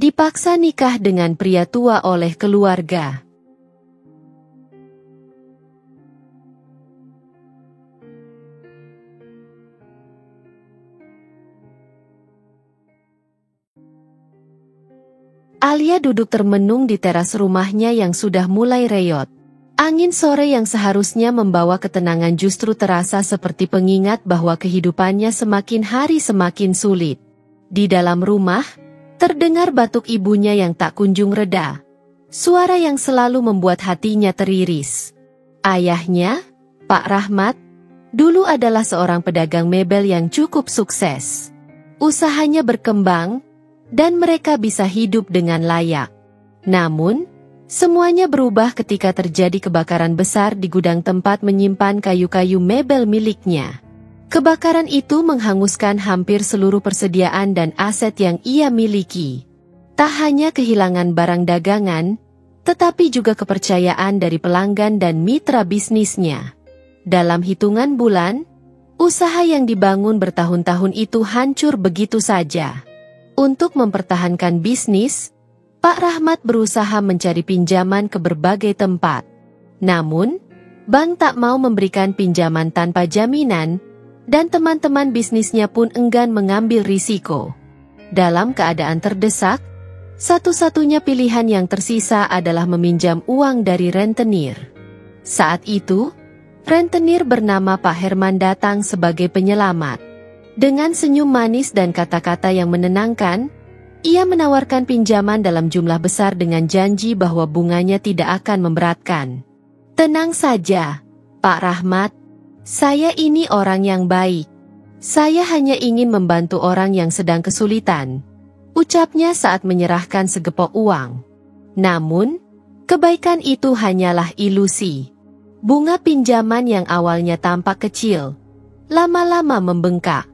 Dipaksa nikah dengan pria tua oleh keluarga. Alia duduk termenung di teras rumahnya yang sudah mulai reyot. Angin sore yang seharusnya membawa ketenangan justru terasa seperti pengingat bahwa kehidupannya semakin hari semakin sulit. Di dalam rumah, terdengar batuk ibunya yang tak kunjung reda. Suara yang selalu membuat hatinya teriris. Ayahnya, Pak Rahmat, dulu adalah seorang pedagang mebel yang cukup sukses. Usahanya berkembang, dan mereka bisa hidup dengan layak. Namun, semuanya berubah ketika terjadi kebakaran besar di gudang tempat menyimpan kayu-kayu mebel miliknya. Kebakaran itu menghanguskan hampir seluruh persediaan dan aset yang ia miliki. Tak hanya kehilangan barang dagangan, tetapi juga kepercayaan dari pelanggan dan mitra bisnisnya. Dalam hitungan bulan, usaha yang dibangun bertahun-tahun itu hancur begitu saja. Untuk mempertahankan bisnis, Pak Rahmat berusaha mencari pinjaman ke berbagai tempat. Namun, bank tak mau memberikan pinjaman tanpa jaminan, dan teman-teman bisnisnya pun enggan mengambil risiko. Dalam keadaan terdesak, satu-satunya pilihan yang tersisa adalah meminjam uang dari rentenir. Saat itu, rentenir bernama Pak Herman datang sebagai penyelamat. Dengan senyum manis dan kata-kata yang menenangkan, ia menawarkan pinjaman dalam jumlah besar dengan janji bahwa bunganya tidak akan memberatkan. "Tenang saja, Pak Rahmat. Saya ini orang yang baik. Saya hanya ingin membantu orang yang sedang kesulitan," ucapnya saat menyerahkan segepok uang. Namun, kebaikan itu hanyalah ilusi. Bunga pinjaman yang awalnya tampak kecil, lama-lama membengkak.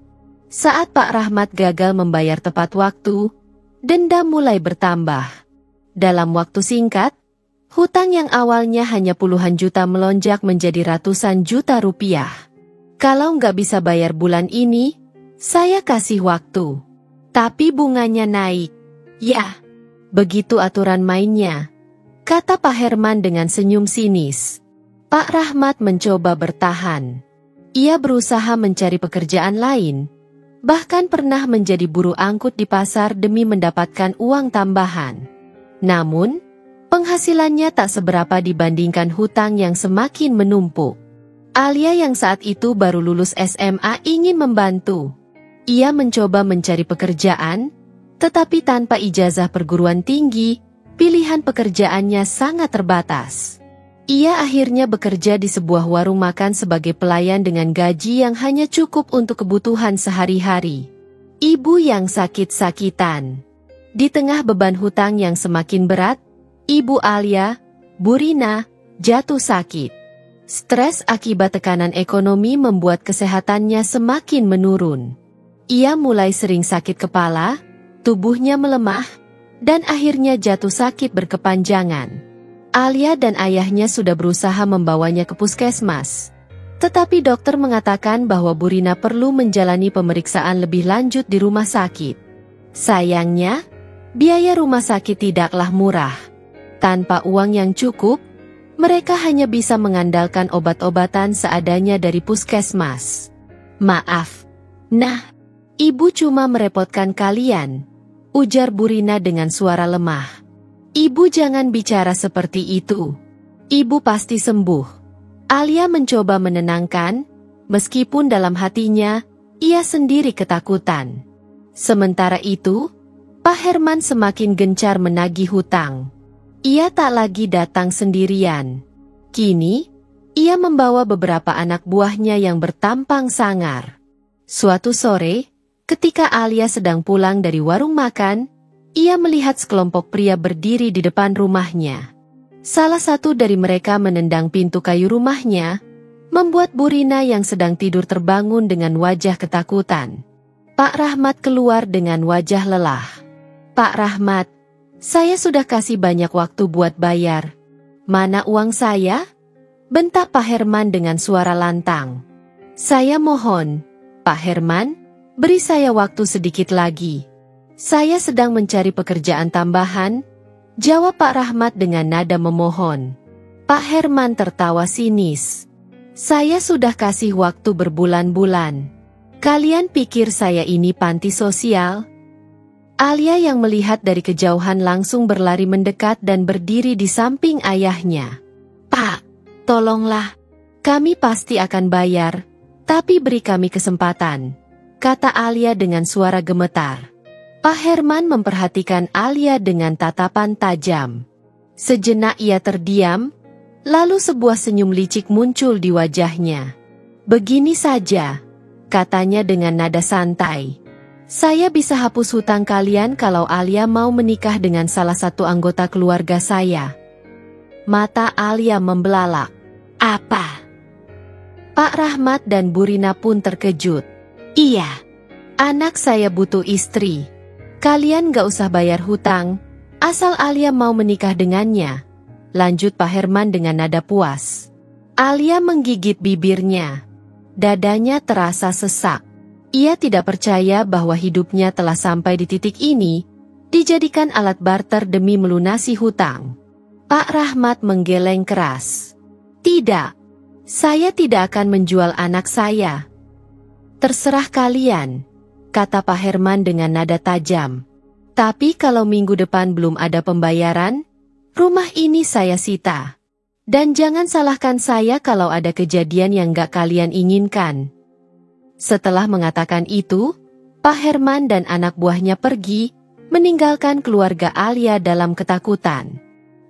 Saat Pak Rahmat gagal membayar tepat waktu, denda mulai bertambah. Dalam waktu singkat, hutang yang awalnya hanya puluhan juta melonjak menjadi ratusan juta rupiah. "Kalau nggak bisa bayar bulan ini, saya kasih waktu. Tapi bunganya naik." "Ya, begitu aturan mainnya," kata Pak Herman dengan senyum sinis. Pak Rahmat mencoba bertahan. Ia berusaha mencari pekerjaan lain, bahkan pernah menjadi buruh angkut di pasar demi mendapatkan uang tambahan. Namun, penghasilannya tak seberapa dibandingkan hutang yang semakin menumpuk. Alia yang saat itu baru lulus SMA ingin membantu. Ia mencoba mencari pekerjaan, tetapi tanpa ijazah perguruan tinggi, pilihan pekerjaannya sangat terbatas. Ia akhirnya bekerja di sebuah warung makan sebagai pelayan dengan gaji yang hanya cukup untuk kebutuhan sehari-hari. Ibu yang sakit-sakitan. Di tengah beban hutang yang semakin berat, Ibu Alia, Bu Rina, jatuh sakit. Stres akibat tekanan ekonomi membuat kesehatannya semakin menurun. Ia mulai sering sakit kepala, tubuhnya melemah, dan akhirnya jatuh sakit berkepanjangan. Alia dan ayahnya sudah berusaha membawanya ke puskesmas. Tetapi dokter mengatakan bahwa Bu Rina perlu menjalani pemeriksaan lebih lanjut di rumah sakit. Sayangnya, biaya rumah sakit tidaklah murah. Tanpa uang yang cukup, mereka hanya bisa mengandalkan obat-obatan seadanya dari puskesmas. "Maaf, nah, Ibu cuma merepotkan kalian," ujar Bu Rina dengan suara lemah. "Ibu jangan bicara seperti itu. Ibu pasti sembuh." Alia mencoba menenangkan, meskipun dalam hatinya, ia sendiri ketakutan. Sementara itu, Pak Herman semakin gencar menagih hutang. Ia tak lagi datang sendirian. Kini, ia membawa beberapa anak buahnya yang bertampang sangar. Suatu sore, ketika Alia sedang pulang dari warung makan, ia melihat sekelompok pria berdiri di depan rumahnya. Salah satu dari mereka menendang pintu kayu rumahnya, membuat Bu Rina yang sedang tidur terbangun dengan wajah ketakutan. Pak Rahmat keluar dengan wajah lelah. "Pak Rahmat, saya sudah kasih banyak waktu buat bayar. Mana uang saya?" bentak Pak Herman dengan suara lantang. "Saya mohon, Pak Herman, beri saya waktu sedikit lagi. Saya sedang mencari pekerjaan tambahan, jawab Pak Rahmat dengan nada memohon. Pak Herman tertawa sinis. Saya sudah kasih waktu berbulan-bulan. Kalian pikir saya ini panti sosial? Alia yang melihat dari kejauhan langsung berlari mendekat dan berdiri di samping ayahnya. Pak, tolonglah. Kami pasti akan bayar, tapi beri kami kesempatan, kata Alia dengan suara gemetar. Pak Herman memperhatikan Alia dengan tatapan tajam. Sejenak ia terdiam, lalu sebuah senyum licik muncul di wajahnya. Begini saja, katanya dengan nada santai. Saya bisa hapus hutang kalian kalau Alia mau menikah dengan salah satu anggota keluarga saya. Mata Alia membelalak. Apa? Pak Rahmat dan Bu Rina pun terkejut. Iya, anak saya butuh istri. Kalian gak usah bayar hutang, asal Alia mau menikah dengannya. Lanjut Pak Herman dengan nada puas. Alia menggigit bibirnya. Dadanya terasa sesak. Ia tidak percaya bahwa hidupnya telah sampai di titik ini, dijadikan alat barter demi melunasi hutang. Pak Rahmat menggeleng keras. Tidak, saya tidak akan menjual anak saya. Terserah kalian, kata Pak Herman dengan nada tajam. Tapi kalau minggu depan belum ada pembayaran, rumah ini saya sita. Dan jangan salahkan saya kalau ada kejadian yang gak kalian inginkan. Setelah mengatakan itu, Pak Herman dan anak buahnya pergi, meninggalkan keluarga Alia dalam ketakutan.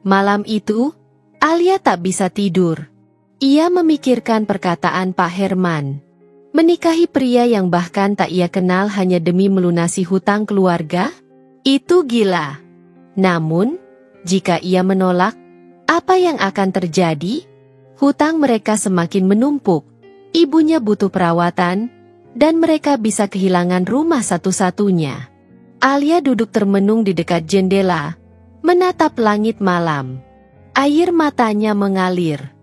Malam itu, Alia tak bisa tidur. Ia memikirkan perkataan Pak Herman. Menikahi pria yang bahkan tak ia kenal hanya demi melunasi hutang keluarga? Itu gila. Namun, jika ia menolak, apa yang akan terjadi? Hutang mereka semakin menumpuk, ibunya butuh perawatan, dan mereka bisa kehilangan rumah satu-satunya. Alia duduk termenung di dekat jendela, menatap langit malam. Air matanya mengalir.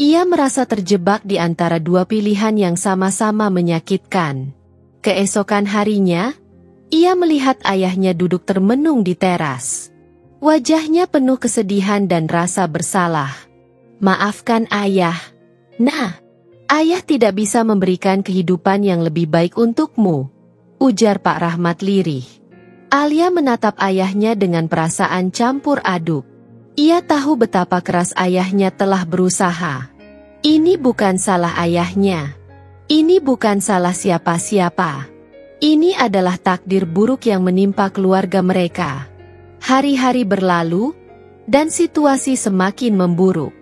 Ia merasa terjebak di antara dua pilihan yang sama-sama menyakitkan. Keesokan harinya, ia melihat ayahnya duduk termenung di teras. Wajahnya penuh kesedihan dan rasa bersalah. Maafkan ayah. Nah, ayah tidak bisa memberikan kehidupan yang lebih baik untukmu, ujar Pak Rahmat lirih. Alia menatap ayahnya dengan perasaan campur aduk. Ia tahu betapa keras ayahnya telah berusaha. Ini bukan salah ayahnya. Ini bukan salah siapa-siapa. Ini adalah takdir buruk yang menimpa keluarga mereka. Hari-hari berlalu, dan situasi semakin memburuk.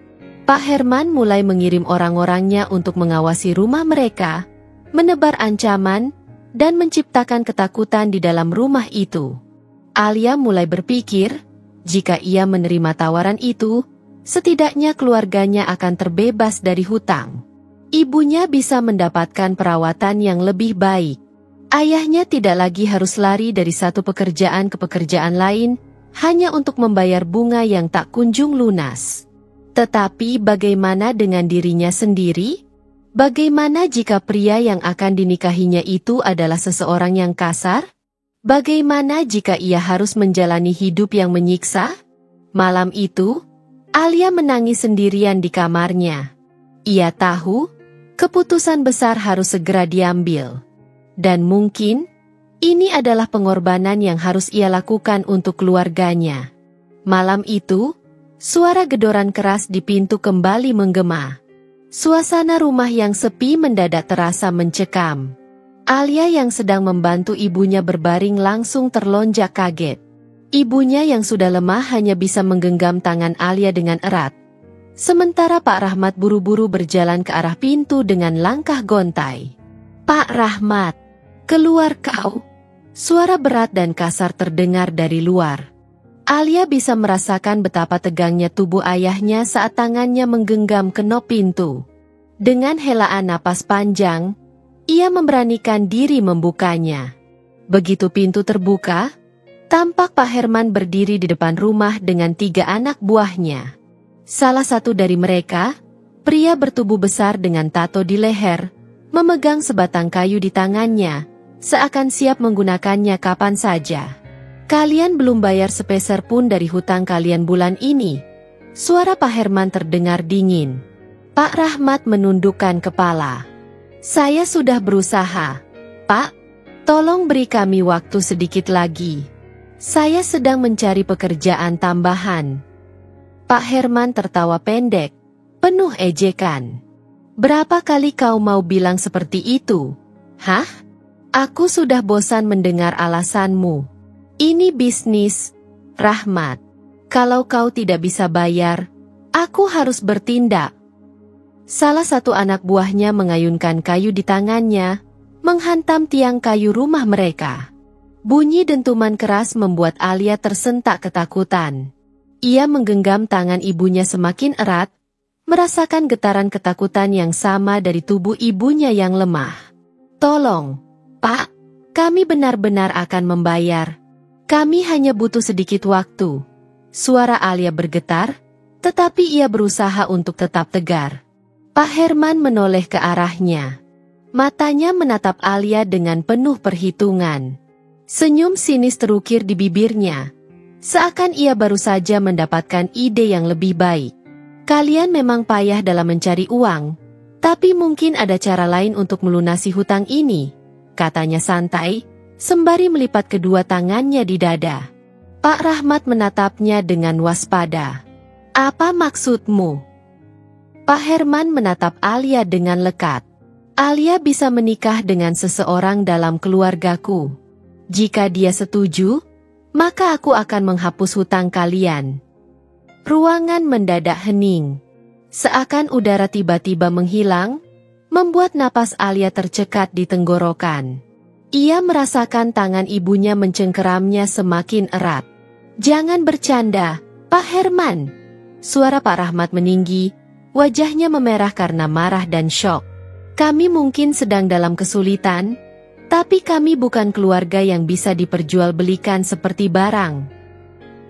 Pak Herman mulai mengirim orang-orangnya untuk mengawasi rumah mereka, menebar ancaman, dan menciptakan ketakutan di dalam rumah itu. Alia mulai berpikir, jika ia menerima tawaran itu, setidaknya keluarganya akan terbebas dari hutang. Ibunya bisa mendapatkan perawatan yang lebih baik. Ayahnya tidak lagi harus lari dari satu pekerjaan ke pekerjaan lain, hanya untuk membayar bunga yang tak kunjung lunas. Tetapi bagaimana dengan dirinya sendiri? Bagaimana jika pria yang akan dinikahinya itu adalah seseorang yang kasar? Bagaimana jika ia harus menjalani hidup yang menyiksa? Malam itu, Alia menangis sendirian di kamarnya. Ia tahu, keputusan besar harus segera diambil. Dan mungkin, ini adalah pengorbanan yang harus ia lakukan untuk keluarganya. Malam itu, suara gedoran keras di pintu kembali menggema. Suasana rumah yang sepi mendadak terasa mencekam. Alia yang sedang membantu ibunya berbaring langsung terlonjak kaget. Ibunya yang sudah lemah hanya bisa menggenggam tangan Alia dengan erat. Sementara Pak Rahmat buru-buru berjalan ke arah pintu dengan langkah gontai. Pak Rahmat, keluar kau! Suara berat dan kasar terdengar dari luar. Alia bisa merasakan betapa tegangnya tubuh ayahnya saat tangannya menggenggam kenop pintu. Dengan helaan napas panjang, ia memberanikan diri membukanya. Begitu pintu terbuka, tampak Pak Herman berdiri di depan rumah dengan 3 anak buahnya. Salah satu dari mereka, pria bertubuh besar dengan tato di leher, memegang sebatang kayu di tangannya, seakan siap menggunakannya kapan saja. Kalian belum bayar sepeser pun dari hutang kalian bulan ini. Suara Pak Herman terdengar dingin. Pak Rahmat menundukkan kepala. Saya sudah berusaha. Pak, tolong beri kami waktu sedikit lagi. Saya sedang mencari pekerjaan tambahan. Pak Herman tertawa pendek, penuh ejekan. Berapa kali kau mau bilang seperti itu? Hah? Aku sudah bosan mendengar alasanmu. Ini bisnis, Rahmat. Kalau kau tidak bisa bayar, aku harus bertindak. Salah satu anak buahnya mengayunkan kayu di tangannya, menghantam tiang kayu rumah mereka. Bunyi dentuman keras membuat Alia tersentak ketakutan. Ia menggenggam tangan ibunya semakin erat, merasakan getaran ketakutan yang sama dari tubuh ibunya yang lemah. Tolong, Pak, kami benar-benar akan membayar. Kami hanya butuh sedikit waktu. Suara Alia bergetar, tetapi ia berusaha untuk tetap tegar. Pak Herman menoleh ke arahnya. Matanya menatap Alia dengan penuh perhitungan. Senyum sinis terukir di bibirnya. Seakan ia baru saja mendapatkan ide yang lebih baik. Kalian memang payah dalam mencari uang, tapi mungkin ada cara lain untuk melunasi hutang ini, katanya santai, sembari melipat kedua tangannya di dada. Pak Rahmat menatapnya dengan waspada. Apa maksudmu? Pak Herman menatap Alia dengan lekat. Alia bisa menikah dengan seseorang dalam keluargaku. Jika dia setuju, maka aku akan menghapus hutang kalian. Ruangan mendadak hening. Seakan udara tiba-tiba menghilang, membuat napas Alia tercekat di tenggorokan. Ia merasakan tangan ibunya mencengkeramnya semakin erat. Jangan bercanda, Pak Herman. Suara Pak Rahmat meninggi, wajahnya memerah karena marah dan syok. Kami mungkin sedang dalam kesulitan, tapi kami bukan keluarga yang bisa diperjualbelikan seperti barang.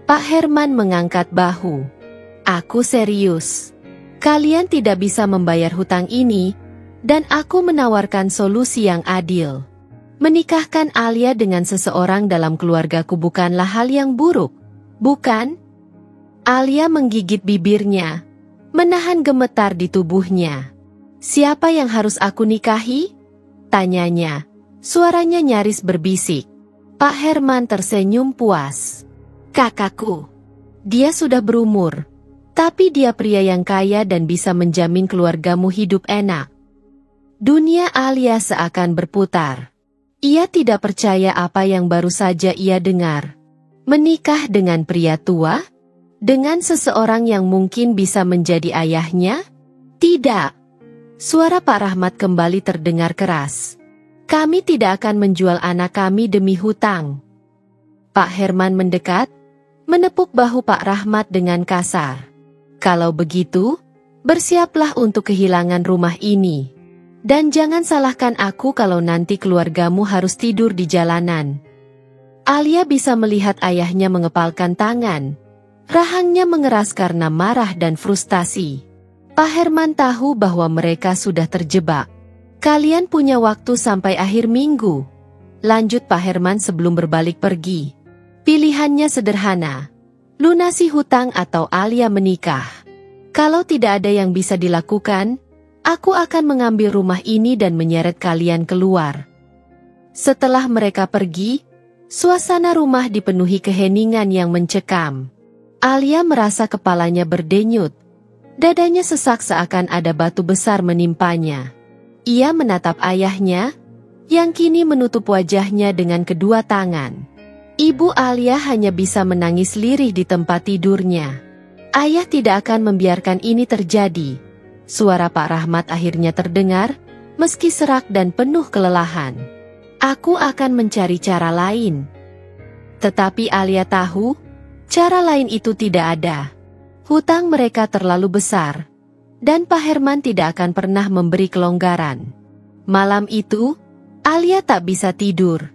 Pak Herman mengangkat bahu. Aku serius. Kalian tidak bisa membayar hutang ini, dan aku menawarkan solusi yang adil. Menikahkan Alia dengan seseorang dalam keluargaku bukanlah hal yang buruk, bukan? Alia menggigit bibirnya, menahan gemetar di tubuhnya. Siapa yang harus aku nikahi? Tanyanya, suaranya nyaris berbisik. Pak Herman tersenyum puas. Kakakku. Dia sudah berumur, tapi dia pria yang kaya dan bisa menjamin keluargamu hidup enak. Dunia Alia seakan berputar. Ia tidak percaya apa yang baru saja ia dengar. Menikah dengan pria tua? Dengan seseorang yang mungkin bisa menjadi ayahnya? Tidak. Suara Pak Rahmat kembali terdengar keras. Kami tidak akan menjual anak kami demi hutang. Pak Herman mendekat, menepuk bahu Pak Rahmat dengan kasar. Kalau begitu, bersiaplah untuk kehilangan rumah ini. Dan jangan salahkan aku kalau nanti keluargamu harus tidur di jalanan. Alia bisa melihat ayahnya mengepalkan tangan. Rahangnya mengeras karena marah dan frustasi. Pak Herman tahu bahwa mereka sudah terjebak. Kalian punya waktu sampai akhir minggu. Lanjut Pak Herman sebelum berbalik pergi. Pilihannya sederhana. Lunasi hutang atau Alia menikah. Kalau tidak ada yang bisa dilakukan, aku akan mengambil rumah ini dan menyeret kalian keluar. Setelah mereka pergi, suasana rumah dipenuhi keheningan yang mencekam. Alia merasa kepalanya berdenyut. Dadanya sesak seakan ada batu besar menimpanya. Ia menatap ayahnya, yang kini menutup wajahnya dengan kedua tangan. Ibu Alia hanya bisa menangis lirih di tempat tidurnya. Ayah tidak akan membiarkan ini terjadi. Suara Pak Rahmat akhirnya terdengar, meski serak dan penuh kelelahan. Aku akan mencari cara lain. Tetapi Alia tahu, cara lain itu tidak ada. Hutang mereka terlalu besar, dan Pak Herman tidak akan pernah memberi kelonggaran. Malam itu, Alia tak bisa tidur.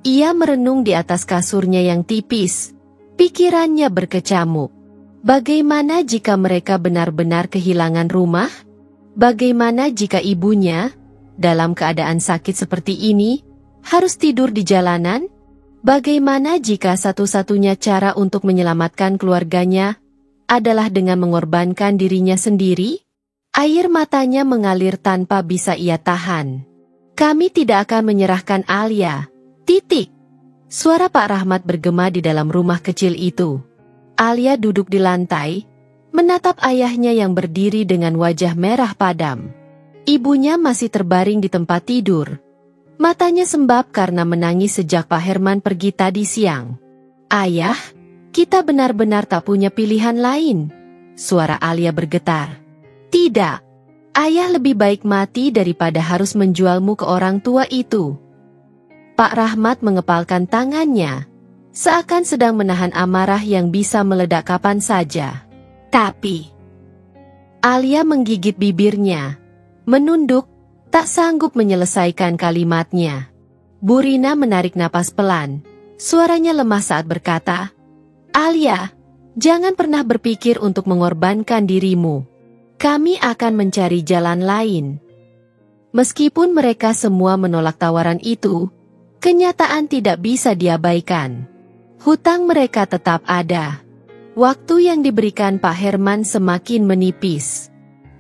Ia merenung di atas kasurnya yang tipis. Pikirannya berkecamuk. Bagaimana jika mereka benar-benar kehilangan rumah? Bagaimana jika ibunya, dalam keadaan sakit seperti ini, harus tidur di jalanan? Bagaimana jika satu-satunya cara untuk menyelamatkan keluarganya adalah dengan mengorbankan dirinya sendiri? Air matanya mengalir tanpa bisa ia tahan. Kami tidak akan menyerahkan Alia. Titik. Suara Pak Rahmat bergema di dalam rumah kecil itu. Alia duduk di lantai, menatap ayahnya yang berdiri dengan wajah merah padam. Ibunya masih terbaring di tempat tidur. Matanya sembab karena menangis sejak Pak Herman pergi tadi siang. Ayah, kita benar-benar tak punya pilihan lain. Suara Alia bergetar. Tidak. Ayah lebih baik mati daripada harus menjualmu ke orang tua itu. Pak Rahmat mengepalkan tangannya, seakan sedang menahan amarah yang bisa meledak kapan saja. Tapi, Alia menggigit bibirnya, menunduk, tak sanggup menyelesaikan kalimatnya. Bu Rina menarik napas pelan. Suaranya lemah saat berkata, Alia, jangan pernah berpikir untuk mengorbankan dirimu. Kami akan mencari jalan lain. Meskipun mereka semua menolak tawaran itu, kenyataan tidak bisa diabaikan. Hutang mereka tetap ada. Waktu yang diberikan Pak Herman semakin menipis.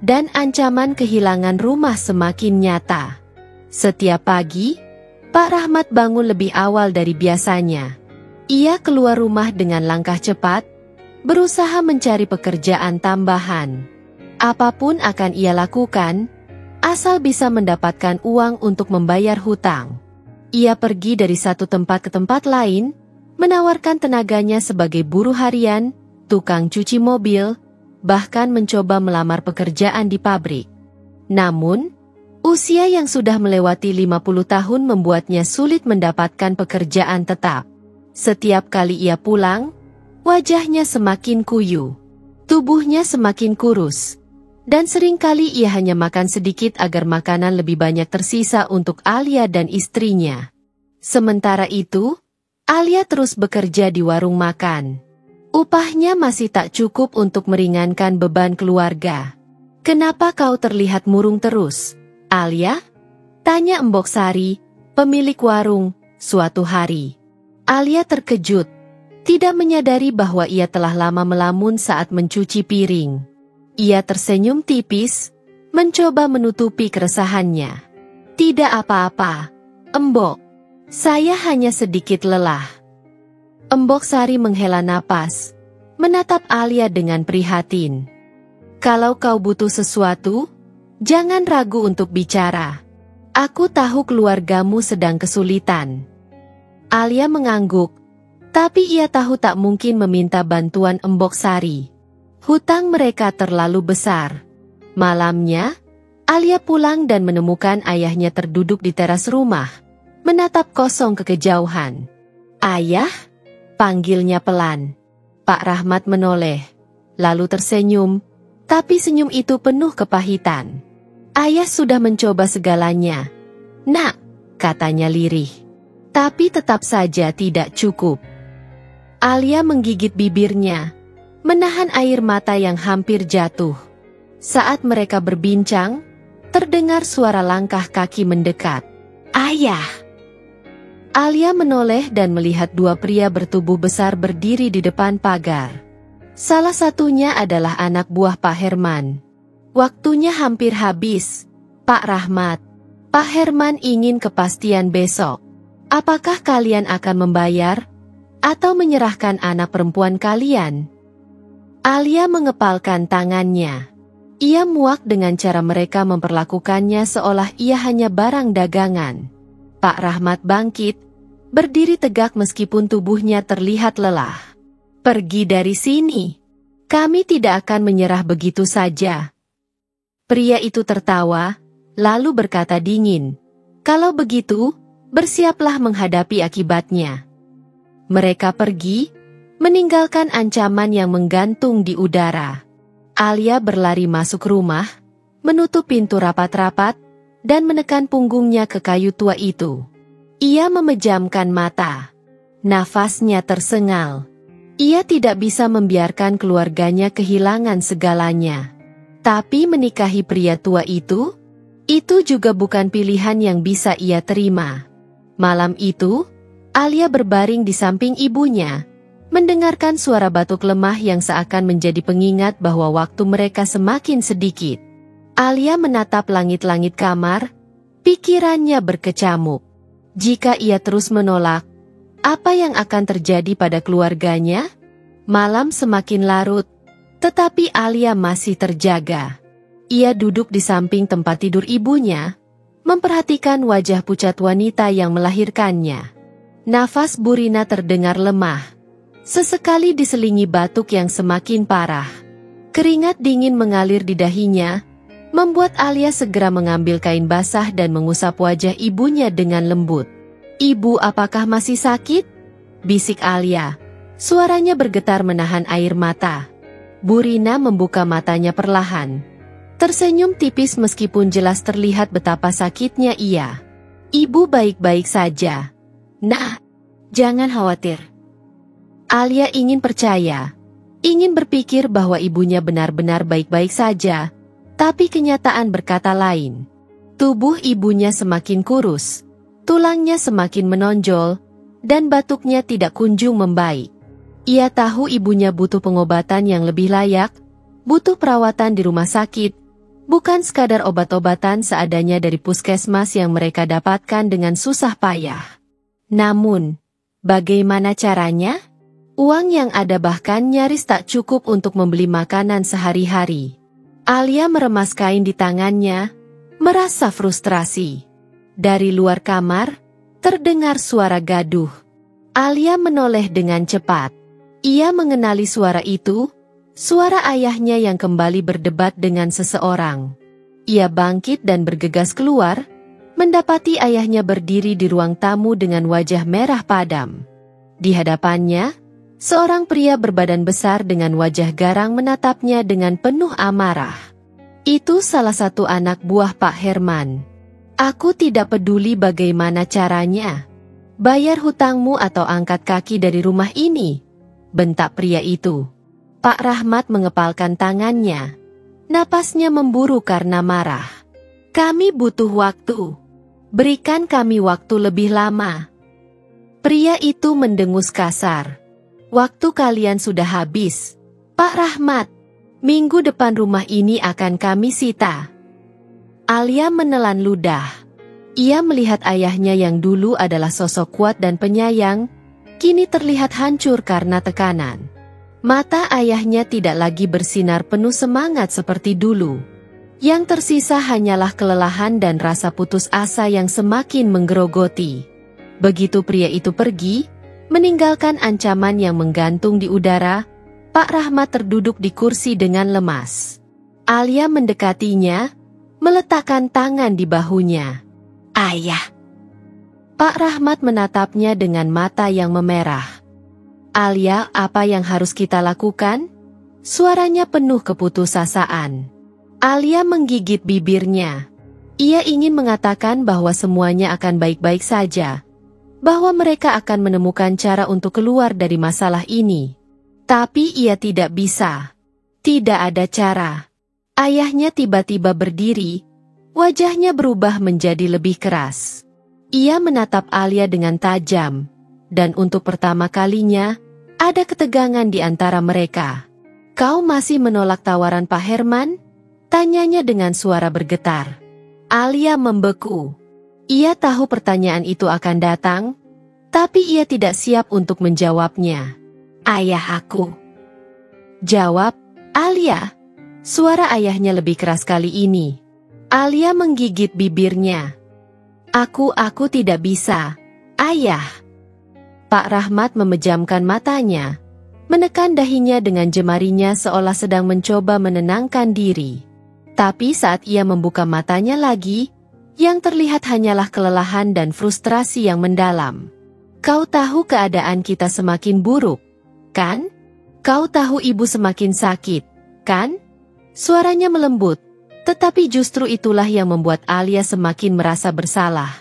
Dan ancaman kehilangan rumah semakin nyata. Setiap pagi, Pak Rahmat bangun lebih awal dari biasanya. Ia keluar rumah dengan langkah cepat, berusaha mencari pekerjaan tambahan. Apapun akan ia lakukan, asal bisa mendapatkan uang untuk membayar hutang. Ia pergi dari satu tempat ke tempat lain, menawarkan tenaganya sebagai buruh harian, tukang cuci mobil, bahkan mencoba melamar pekerjaan di pabrik. Namun, usia yang sudah melewati 50 tahun membuatnya sulit mendapatkan pekerjaan tetap. Setiap kali ia pulang, wajahnya semakin kuyu, tubuhnya semakin kurus, dan seringkali ia hanya makan sedikit agar makanan lebih banyak tersisa untuk Alia dan istrinya. Sementara itu, Alia terus bekerja di warung makan. Upahnya masih tak cukup untuk meringankan beban keluarga. Kenapa kau terlihat murung terus, Alia? Tanya Embok Sari, pemilik warung, suatu hari. Alia terkejut, tidak menyadari bahwa ia telah lama melamun saat mencuci piring. Ia tersenyum tipis, mencoba menutupi keresahannya. Tidak apa-apa, Embok. Saya hanya sedikit lelah. Embok Sari menghela napas, menatap Alia dengan prihatin. Kalau kau butuh sesuatu, jangan ragu untuk bicara. Aku tahu keluargamu sedang kesulitan. Alia mengangguk, tapi ia tahu tak mungkin meminta bantuan Embok Sari. Hutang mereka terlalu besar. Malamnya, Alia pulang dan menemukan ayahnya terduduk di teras rumah, menatap kosong ke kejauhan. Ayah? Panggilnya pelan. Pak Rahmat menoleh, lalu tersenyum, tapi senyum itu penuh kepahitan. Ayah sudah mencoba segalanya. Nak, katanya lirih. Tapi tetap saja tidak cukup. Alia menggigit bibirnya, menahan air mata yang hampir jatuh. Saat mereka berbincang, terdengar suara langkah kaki mendekat. Ayah! Alia menoleh dan melihat dua pria bertubuh besar berdiri di depan pagar. Salah satunya adalah anak buah Pak Herman. Waktunya hampir habis, Pak Rahmat. Pak Herman ingin kepastian besok. Apakah kalian akan membayar atau menyerahkan anak perempuan kalian? Alia mengepalkan tangannya. Ia muak dengan cara mereka memperlakukannya seolah ia hanya barang dagangan. Pak Rahmat bangkit, berdiri tegak meskipun tubuhnya terlihat lelah. Pergi dari sini. Kami tidak akan menyerah begitu saja. Pria itu tertawa, lalu berkata dingin, kalau begitu, bersiaplah menghadapi akibatnya. Mereka pergi, meninggalkan ancaman yang menggantung di udara. Alia berlari masuk rumah, menutup pintu rapat-rapat, dan menekan punggungnya ke kayu tua itu. Ia memejamkan mata. Nafasnya tersengal. Ia tidak bisa membiarkan keluarganya kehilangan segalanya. Tapi menikahi pria tua itu juga bukan pilihan yang bisa ia terima. Malam itu, Alia berbaring di samping ibunya, mendengarkan suara batuk lemah yang seakan menjadi pengingat bahwa waktu mereka semakin sedikit. Alia menatap langit-langit kamar, pikirannya berkecamuk. Jika ia terus menolak, apa yang akan terjadi pada keluarganya? Malam semakin larut, tetapi Alia masih terjaga. Ia duduk di samping tempat tidur ibunya, memperhatikan wajah pucat wanita yang melahirkannya. Nafas Burina terdengar lemah. Sesekali diselingi batuk yang semakin parah. Keringat dingin mengalir di dahinya, membuat Alia segera mengambil kain basah dan mengusap wajah ibunya dengan lembut. "Ibu, apakah masih sakit?" bisik Alia. Suaranya bergetar menahan air mata. Burina membuka matanya perlahan. Tersenyum tipis meskipun jelas terlihat betapa sakitnya ia. "Ibu baik-baik saja. Nah, jangan khawatir." Alia ingin percaya, ingin berpikir bahwa ibunya benar-benar baik-baik saja, tapi kenyataan berkata lain. Tubuh ibunya semakin kurus, tulangnya semakin menonjol, dan batuknya tidak kunjung membaik. Ia tahu ibunya butuh pengobatan yang lebih layak, butuh perawatan di rumah sakit, bukan sekadar obat-obatan seadanya dari puskesmas yang mereka dapatkan dengan susah payah. Namun, bagaimana caranya? Uang yang ada bahkan nyaris tak cukup untuk membeli makanan sehari-hari. Alia meremas kain di tangannya, merasa frustrasi. Dari luar kamar, terdengar suara gaduh. Alia menoleh dengan cepat. Ia mengenali suara itu, suara ayahnya yang kembali berdebat dengan seseorang. Ia bangkit dan bergegas keluar, mendapati ayahnya berdiri di ruang tamu dengan wajah merah padam. Di hadapannya, seorang pria berbadan besar dengan wajah garang menatapnya dengan penuh amarah. "Itu salah satu anak buah Pak Herman. Aku tidak peduli bagaimana caranya. Bayar hutangmu atau angkat kaki dari rumah ini," bentak pria itu. Pak Rahmat mengepalkan tangannya. Napasnya memburu karena marah. "Kami butuh waktu. Berikan kami waktu lebih lama." Pria itu mendengus kasar. "Waktu kalian sudah habis, Pak Rahmat. Minggu depan rumah ini akan kami sita." Alia menelan ludah. Ia melihat ayahnya yang dulu adalah sosok kuat dan penyayang, kini terlihat hancur karena tekanan. Mata ayahnya tidak lagi bersinar penuh semangat seperti dulu. Yang tersisa hanyalah kelelahan dan rasa putus asa yang semakin menggerogoti. Begitu pria itu pergi, meninggalkan ancaman yang menggantung di udara, Pak Rahmat terduduk di kursi dengan lemas. Alia mendekatinya, meletakkan tangan di bahunya. "Ayah." Pak Rahmat menatapnya dengan mata yang memerah. "Alia, apa yang harus kita lakukan?" Suaranya penuh keputusasaan. Alia menggigit bibirnya. Ia ingin mengatakan bahwa semuanya akan baik-baik saja, bahwa mereka akan menemukan cara untuk keluar dari masalah ini. Tapi ia tidak bisa. Tidak ada cara. Ayahnya tiba-tiba berdiri, wajahnya berubah menjadi lebih keras. Ia menatap Alia dengan tajam, dan untuk pertama kalinya, ada ketegangan di antara mereka. "Kau masih menolak tawaran Pak Herman?" tanyanya dengan suara bergetar. Alia membeku. Ia tahu pertanyaan itu akan datang, tapi ia tidak siap untuk menjawabnya. "Ayah aku." Jawab, Alia. Suara ayahnya lebih keras kali ini. Alia menggigit bibirnya. Aku tidak bisa, Ayah." Pak Rahmat memejamkan matanya, menekan dahinya dengan jemarinya seolah sedang mencoba menenangkan diri. Tapi saat ia membuka matanya lagi, yang terlihat hanyalah kelelahan dan frustrasi yang mendalam. "Kau tahu keadaan kita semakin buruk, kan? Kau tahu ibu semakin sakit, kan?" Suaranya melembut, tetapi justru itulah yang membuat Alia semakin merasa bersalah.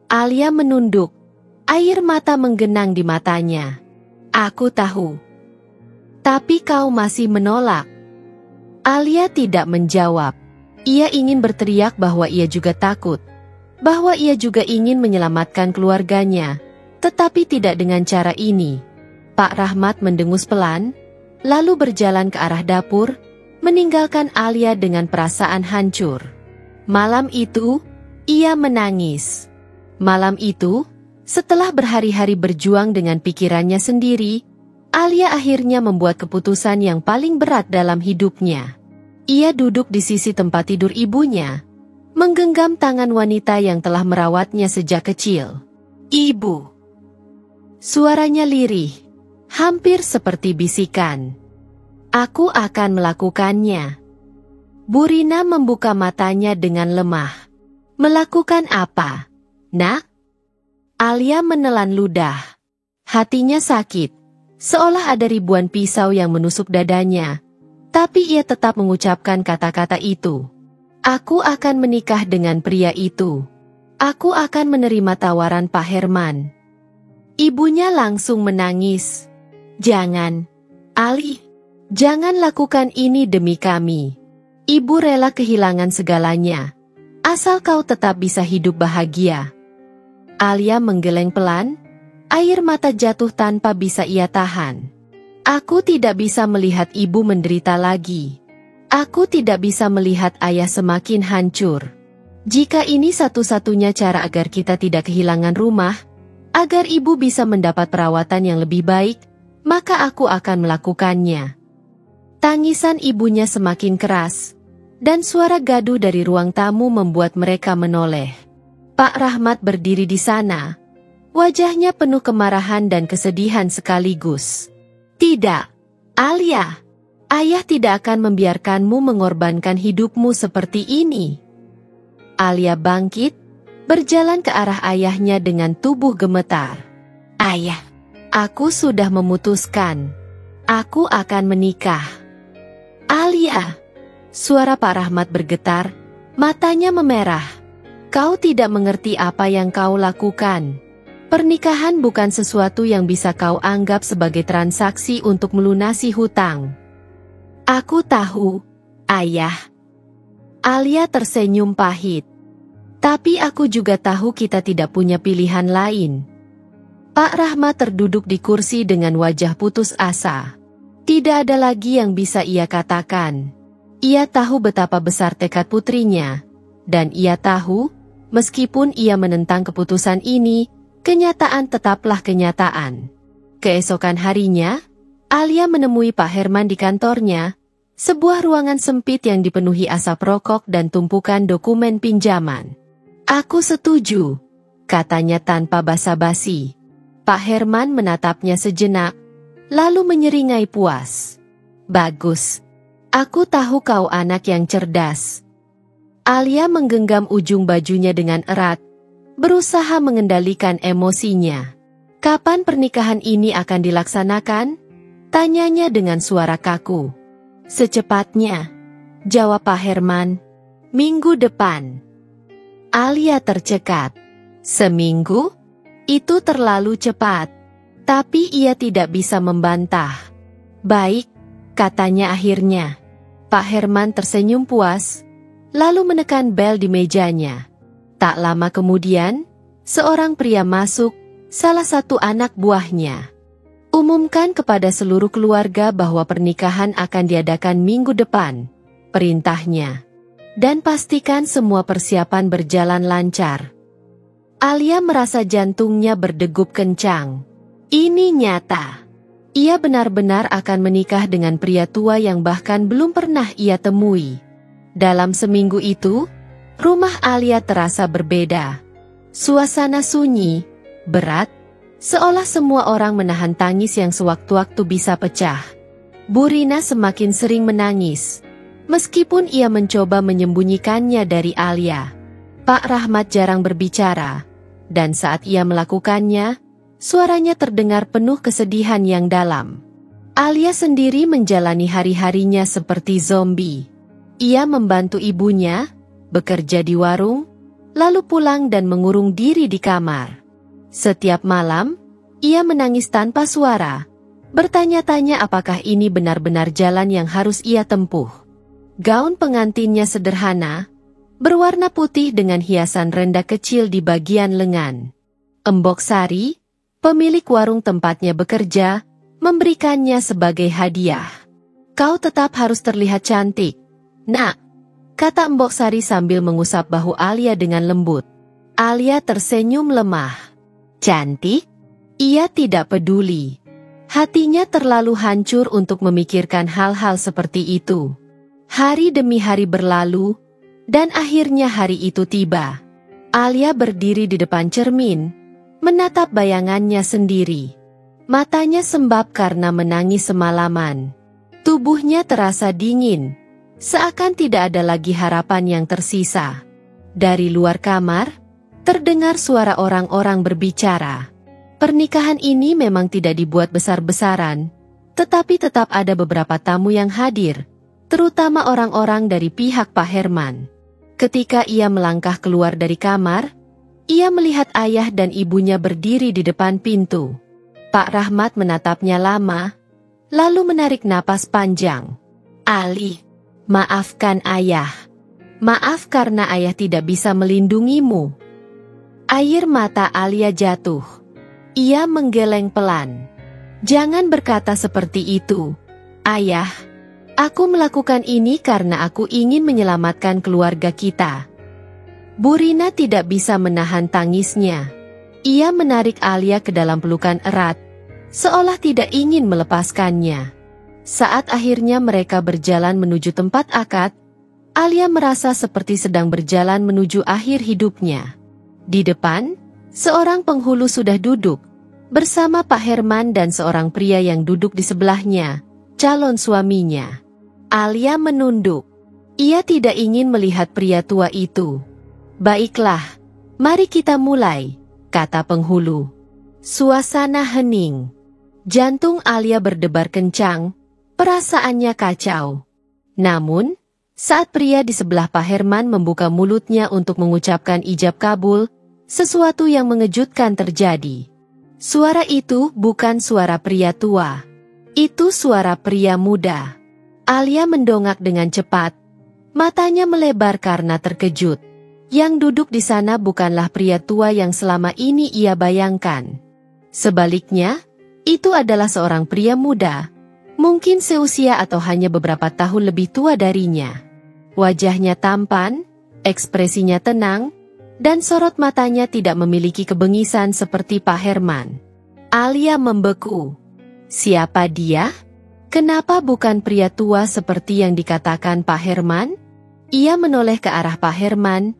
Alia menunduk, air mata menggenang di matanya. "Aku tahu. Tapi kau masih menolak." Alia tidak menjawab. Ia ingin berteriak bahwa ia juga takut, bahwa ia juga ingin menyelamatkan keluarganya, Tetapi tidak dengan cara ini. Pak Rahmat mendengus pelan, lalu berjalan ke arah dapur, meninggalkan Alia dengan perasaan hancur. Malam itu, ia menangis. Malam itu, setelah berhari-hari berjuang dengan pikirannya sendiri, Alia akhirnya membuat keputusan yang paling berat dalam hidupnya. Ia duduk di sisi tempat tidur ibunya, menggenggam tangan wanita yang telah merawatnya sejak kecil. "Ibu." Suaranya lirih, hampir seperti bisikan. "Aku akan melakukannya." Bu Rina membuka matanya dengan lemah. "Melakukan apa, Nak?" Alia menelan ludah. Hatinya sakit, seolah ada ribuan pisau yang menusuk dadanya. Tapi ia tetap mengucapkan kata-kata itu. "Aku akan menikah dengan pria itu. Aku akan menerima tawaran Pak Herman." Ibunya langsung menangis. "Jangan, Ali. Jangan lakukan ini demi kami. Ibu rela kehilangan segalanya, asal kau tetap bisa hidup bahagia." Alia menggeleng pelan, air mata jatuh tanpa bisa ia tahan. "Aku tidak bisa melihat ibu menderita lagi. Aku tidak bisa melihat ayah semakin hancur. Jika ini satu-satunya cara agar kita tidak kehilangan rumah, agar ibu bisa mendapat perawatan yang lebih baik, maka aku akan melakukannya." Tangisan ibunya semakin keras, dan suara gaduh dari ruang tamu membuat mereka menoleh. Pak Rahmat berdiri di sana, wajahnya penuh kemarahan dan kesedihan sekaligus. "Tidak, Alia. Ayah tidak akan membiarkanmu mengorbankan hidupmu seperti ini." Alia bangkit, berjalan ke arah ayahnya dengan tubuh gemetar. "Ayah, aku sudah memutuskan. Aku akan menikah." "Alia." Suara Pak Rahmat bergetar, matanya memerah. "Kau tidak mengerti apa yang kau lakukan. Pernikahan bukan sesuatu yang bisa kau anggap sebagai transaksi untuk melunasi hutang." "Aku tahu, Ayah." Alia tersenyum pahit. "Tapi aku juga tahu kita tidak punya pilihan lain." Pak Rahmat terduduk di kursi dengan wajah putus asa. Tidak ada lagi yang bisa ia katakan. Ia tahu betapa besar tekad putrinya, dan ia tahu, meskipun ia menentang keputusan ini, kenyataan tetaplah kenyataan. Keesokan harinya, Alia menemui Pak Herman di kantornya, sebuah ruangan sempit yang dipenuhi asap rokok dan tumpukan dokumen pinjaman. "Aku setuju," katanya tanpa basa-basi. Pak Herman menatapnya sejenak, lalu menyeringai puas. "Bagus. Aku tahu kau anak yang cerdas." Alia menggenggam ujung bajunya dengan erat, berusaha mengendalikan emosinya. "Kapan pernikahan ini akan dilaksanakan?" tanyanya dengan suara kaku. "Secepatnya," jawab Pak Herman. "Minggu depan." Alia tercekat. "Seminggu? Itu terlalu cepat." Tapi ia tidak bisa membantah. "Baik," katanya akhirnya. Pak Herman tersenyum puas, lalu menekan bel di mejanya. Tak lama kemudian, seorang pria masuk, salah satu anak buahnya. "Umumkan kepada seluruh keluarga bahwa pernikahan akan diadakan minggu depan," perintahnya. "Dan pastikan semua persiapan berjalan lancar." Alia merasa jantungnya berdegup kencang. Ini nyata. Ia benar-benar akan menikah dengan pria tua yang bahkan belum pernah ia temui. Dalam seminggu itu, rumah Alia terasa berbeda. Suasana sunyi, berat, seolah semua orang menahan tangis yang sewaktu-waktu bisa pecah. Bu Rina semakin sering menangis, meskipun ia mencoba menyembunyikannya dari Alia. Pak Rahmat jarang berbicara, dan saat ia melakukannya, suaranya terdengar penuh kesedihan yang dalam. Alia sendiri menjalani hari-harinya seperti zombie. Ia membantu ibunya, bekerja di warung, lalu pulang dan mengurung diri di kamar. Setiap malam, ia menangis tanpa suara, bertanya-tanya apakah ini benar-benar jalan yang harus ia tempuh. Gaun pengantinnya sederhana, berwarna putih dengan hiasan rendah kecil di bagian lengan. Embok sari, Pemilik warung tempatnya bekerja, memberikannya sebagai hadiah. "Kau tetap harus terlihat cantik, Nak," kata Mbok Sari sambil mengusap bahu Alia dengan lembut. Alia tersenyum lemah. Cantik? Ia tidak peduli. Hatinya terlalu hancur untuk memikirkan hal-hal seperti itu. Hari demi hari berlalu, dan akhirnya hari itu tiba. Alia berdiri di depan cermin, menatap bayangannya sendiri. Matanya sembab karena menangis semalaman. Tubuhnya terasa dingin, seakan tidak ada lagi harapan yang tersisa. Dari luar kamar, terdengar suara orang-orang berbicara. Pernikahan ini memang tidak dibuat besar-besaran, tetapi tetap ada beberapa tamu yang hadir, terutama orang-orang dari pihak Pak Herman. Ketika ia melangkah keluar dari kamar, ia melihat ayah dan ibunya berdiri di depan pintu. Pak Rahmat menatapnya lama, lalu menarik napas panjang. "Ali, maafkan ayah. Maaf karena ayah tidak bisa melindungimu." Air mata Alia jatuh. Ia menggeleng pelan. "Jangan berkata seperti itu, Ayah. Aku melakukan ini karena aku ingin menyelamatkan keluarga kita." Bu Rina tidak bisa menahan tangisnya. Ia menarik Alia ke dalam pelukan erat, seolah tidak ingin melepaskannya. Saat akhirnya mereka berjalan menuju tempat akad, Alia merasa seperti sedang berjalan menuju akhir hidupnya. Di depan, seorang penghulu sudah duduk, bersama Pak Herman dan seorang pria yang duduk di sebelahnya, calon suaminya. Alia menunduk. Ia tidak ingin melihat pria tua itu. "Baiklah, mari kita mulai," kata penghulu. Suasana hening. Jantung Alia berdebar kencang, perasaannya kacau. Namun, saat pria di sebelah Pak Herman membuka mulutnya untuk mengucapkan ijab kabul, sesuatu yang mengejutkan terjadi. Suara itu bukan suara pria tua. Itu suara pria muda. Alia mendongak dengan cepat. Matanya melebar karena terkejut. Yang duduk di sana bukanlah pria tua yang selama ini ia bayangkan. Sebaliknya, itu adalah seorang pria muda, mungkin seusia atau hanya beberapa tahun lebih tua darinya. Wajahnya tampan, ekspresinya tenang, dan sorot matanya tidak memiliki kebengisan seperti Pak Herman. Alia membeku. Siapa dia? Kenapa bukan pria tua seperti yang dikatakan Pak Herman? Ia menoleh ke arah Pak Herman,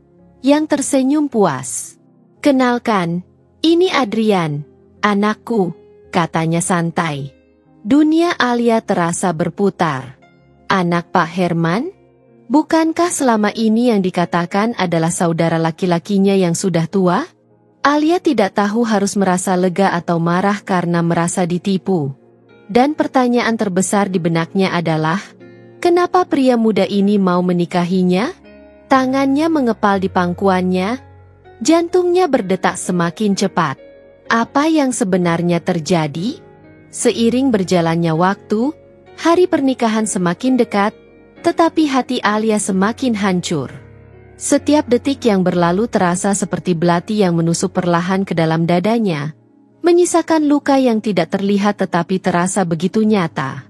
yang tersenyum puas. "Kenalkan, ini Adrian, anakku," katanya santai. Dunia Alia terasa berputar. Anak Pak Herman? Bukankah selama ini yang dikatakan adalah saudara laki-lakinya yang sudah tua? Alia tidak tahu harus merasa lega atau marah karena merasa ditipu. Dan pertanyaan terbesar di benaknya adalah, kenapa pria muda ini mau menikahinya? Tangannya mengepal di pangkuannya, jantungnya berdetak semakin cepat. Apa yang sebenarnya terjadi? Seiring berjalannya waktu, hari pernikahan semakin dekat, tetapi hati Alia semakin hancur. Setiap detik yang berlalu terasa seperti belati yang menusuk perlahan ke dalam dadanya, menyisakan luka yang tidak terlihat tetapi terasa begitu nyata.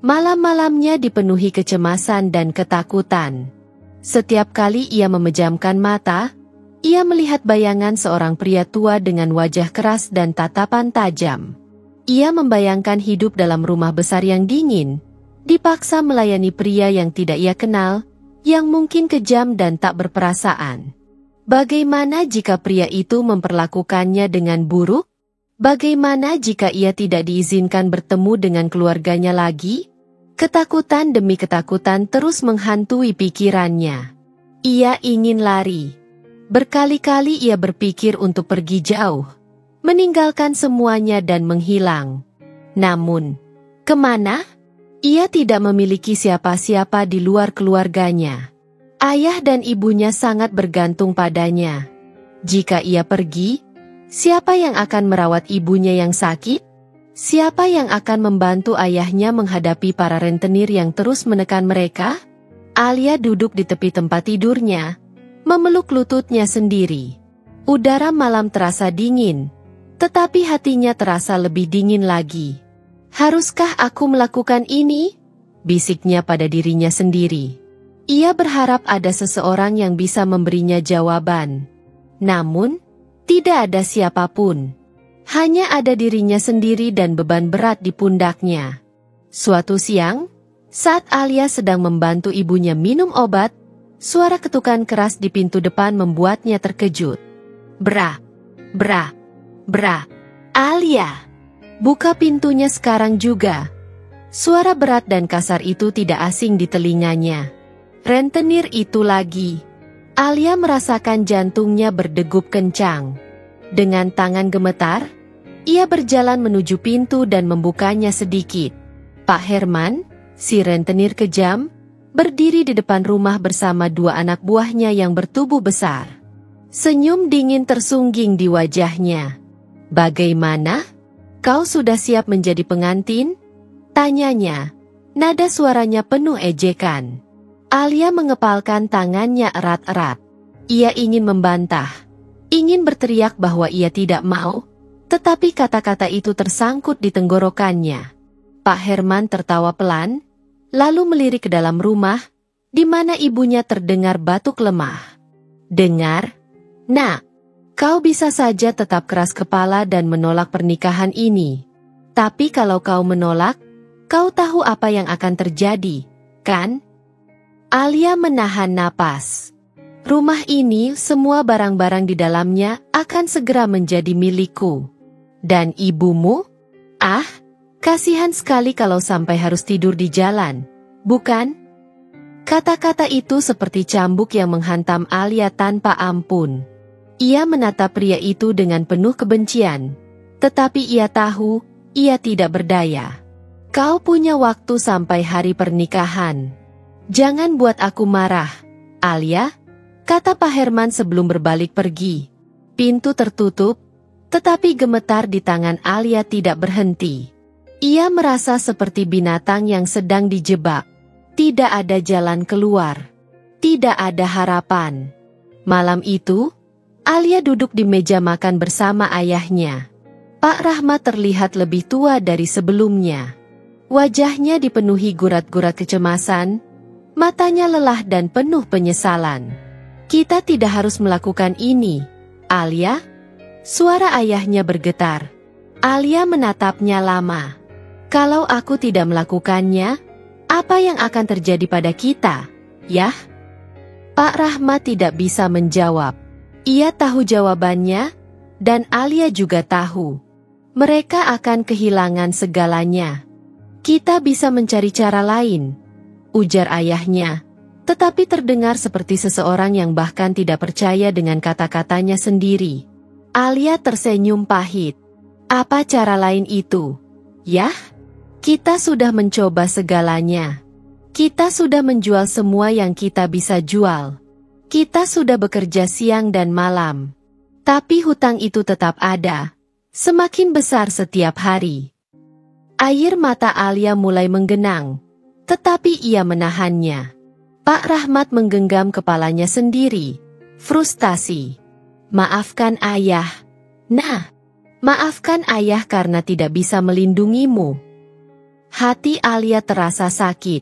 Malam-malamnya dipenuhi kecemasan dan ketakutan. Setiap kali ia memejamkan mata, ia melihat bayangan seorang pria tua dengan wajah keras dan tatapan tajam. Ia membayangkan hidup dalam rumah besar yang dingin, dipaksa melayani pria yang tidak ia kenal, yang mungkin kejam dan tak berperasaan. Bagaimana jika pria itu memperlakukannya dengan buruk? Bagaimana jika ia tidak diizinkan bertemu dengan keluarganya lagi? Ketakutan demi ketakutan terus menghantui pikirannya. Ia ingin lari. Berkali-kali ia berpikir untuk pergi jauh, meninggalkan semuanya dan menghilang. Namun, kemana? Ia tidak memiliki siapa-siapa di luar keluarganya. Ayah dan ibunya sangat bergantung padanya. Jika ia pergi, siapa yang akan merawat ibunya yang sakit? Siapa yang akan membantu ayahnya menghadapi para rentenir yang terus menekan mereka? Alia duduk di tepi tempat tidurnya, memeluk lututnya sendiri. Udara malam terasa dingin, Tetapi hatinya terasa lebih dingin lagi. Haruskah aku melakukan ini? Bisiknya pada dirinya sendiri. Ia berharap ada seseorang yang bisa memberinya jawaban. Namun, tidak ada siapapun. Hanya ada dirinya sendiri dan beban berat di pundaknya. Suatu siang, saat Alia sedang membantu ibunya minum obat, suara ketukan keras di pintu depan membuatnya terkejut. Bra, bra, bra. Alia, buka pintunya sekarang juga. Suara berat dan kasar itu tidak asing di telinganya. Rentenir itu lagi. Alia merasakan jantungnya berdegup kencang. Dengan tangan gemetar, ia berjalan menuju pintu dan membukanya sedikit. Pak Herman, si rentenir kejam, berdiri di depan rumah bersama dua anak buahnya yang bertubuh besar. Senyum dingin tersungging di wajahnya. Bagaimana? Kau sudah siap menjadi pengantin? Tanyanya. Nada suaranya penuh ejekan. Alia mengepalkan tangannya erat-erat. Ia ingin membantah. Ingin berteriak bahwa ia tidak mau. Tetapi kata-kata itu tersangkut di tenggorokannya. Pak Herman tertawa pelan, lalu melirik ke dalam rumah, di mana ibunya terdengar batuk lemah. Dengar, nak, kau bisa saja tetap keras kepala dan menolak pernikahan ini. Tapi kalau kau menolak, kau tahu apa yang akan terjadi, kan? Alia menahan napas. Rumah ini, semua barang-barang di dalamnya akan segera menjadi milikku. Dan ibumu? Ah, kasihan sekali kalau sampai harus tidur di jalan, bukan? Kata-kata itu seperti cambuk yang menghantam Alia tanpa ampun. Ia menatap pria itu dengan penuh kebencian. Tetapi ia tahu, ia tidak berdaya. Kau punya waktu sampai hari pernikahan. Jangan buat aku marah, Alia, kata Pak Herman sebelum berbalik pergi. Pintu tertutup, tetapi gemetar di tangan Alia tidak berhenti. Ia merasa seperti binatang yang sedang dijebak. Tidak ada jalan keluar. Tidak ada harapan. Malam itu, Alia duduk di meja makan bersama ayahnya. Pak Rahmat terlihat lebih tua dari sebelumnya. Wajahnya dipenuhi gurat-gurat kecemasan, matanya lelah dan penuh penyesalan. Kita tidak harus melakukan ini, Alia. Suara ayahnya bergetar. Alia menatapnya lama. Kalau aku tidak melakukannya, apa yang akan terjadi pada kita, ya? Pak Rahmat tidak bisa menjawab. Ia tahu jawabannya, dan Alia juga tahu. Mereka akan kehilangan segalanya. Kita bisa mencari cara lain, ujar ayahnya, tetapi terdengar seperti seseorang yang bahkan tidak percaya dengan kata-katanya sendiri. Alia tersenyum pahit. Apa cara lain itu? Yah? Kita sudah mencoba segalanya. Kita sudah menjual semua yang kita bisa jual. Kita sudah bekerja siang dan malam. Tapi hutang itu tetap ada. Semakin besar setiap hari. Air mata Alia mulai menggenang. Tetapi ia menahannya. Pak Rahmat menggenggam kepalanya sendiri. Frustasi. Maafkan ayah. Nah, maafkan ayah karena tidak bisa melindungimu. Hati Alia terasa sakit.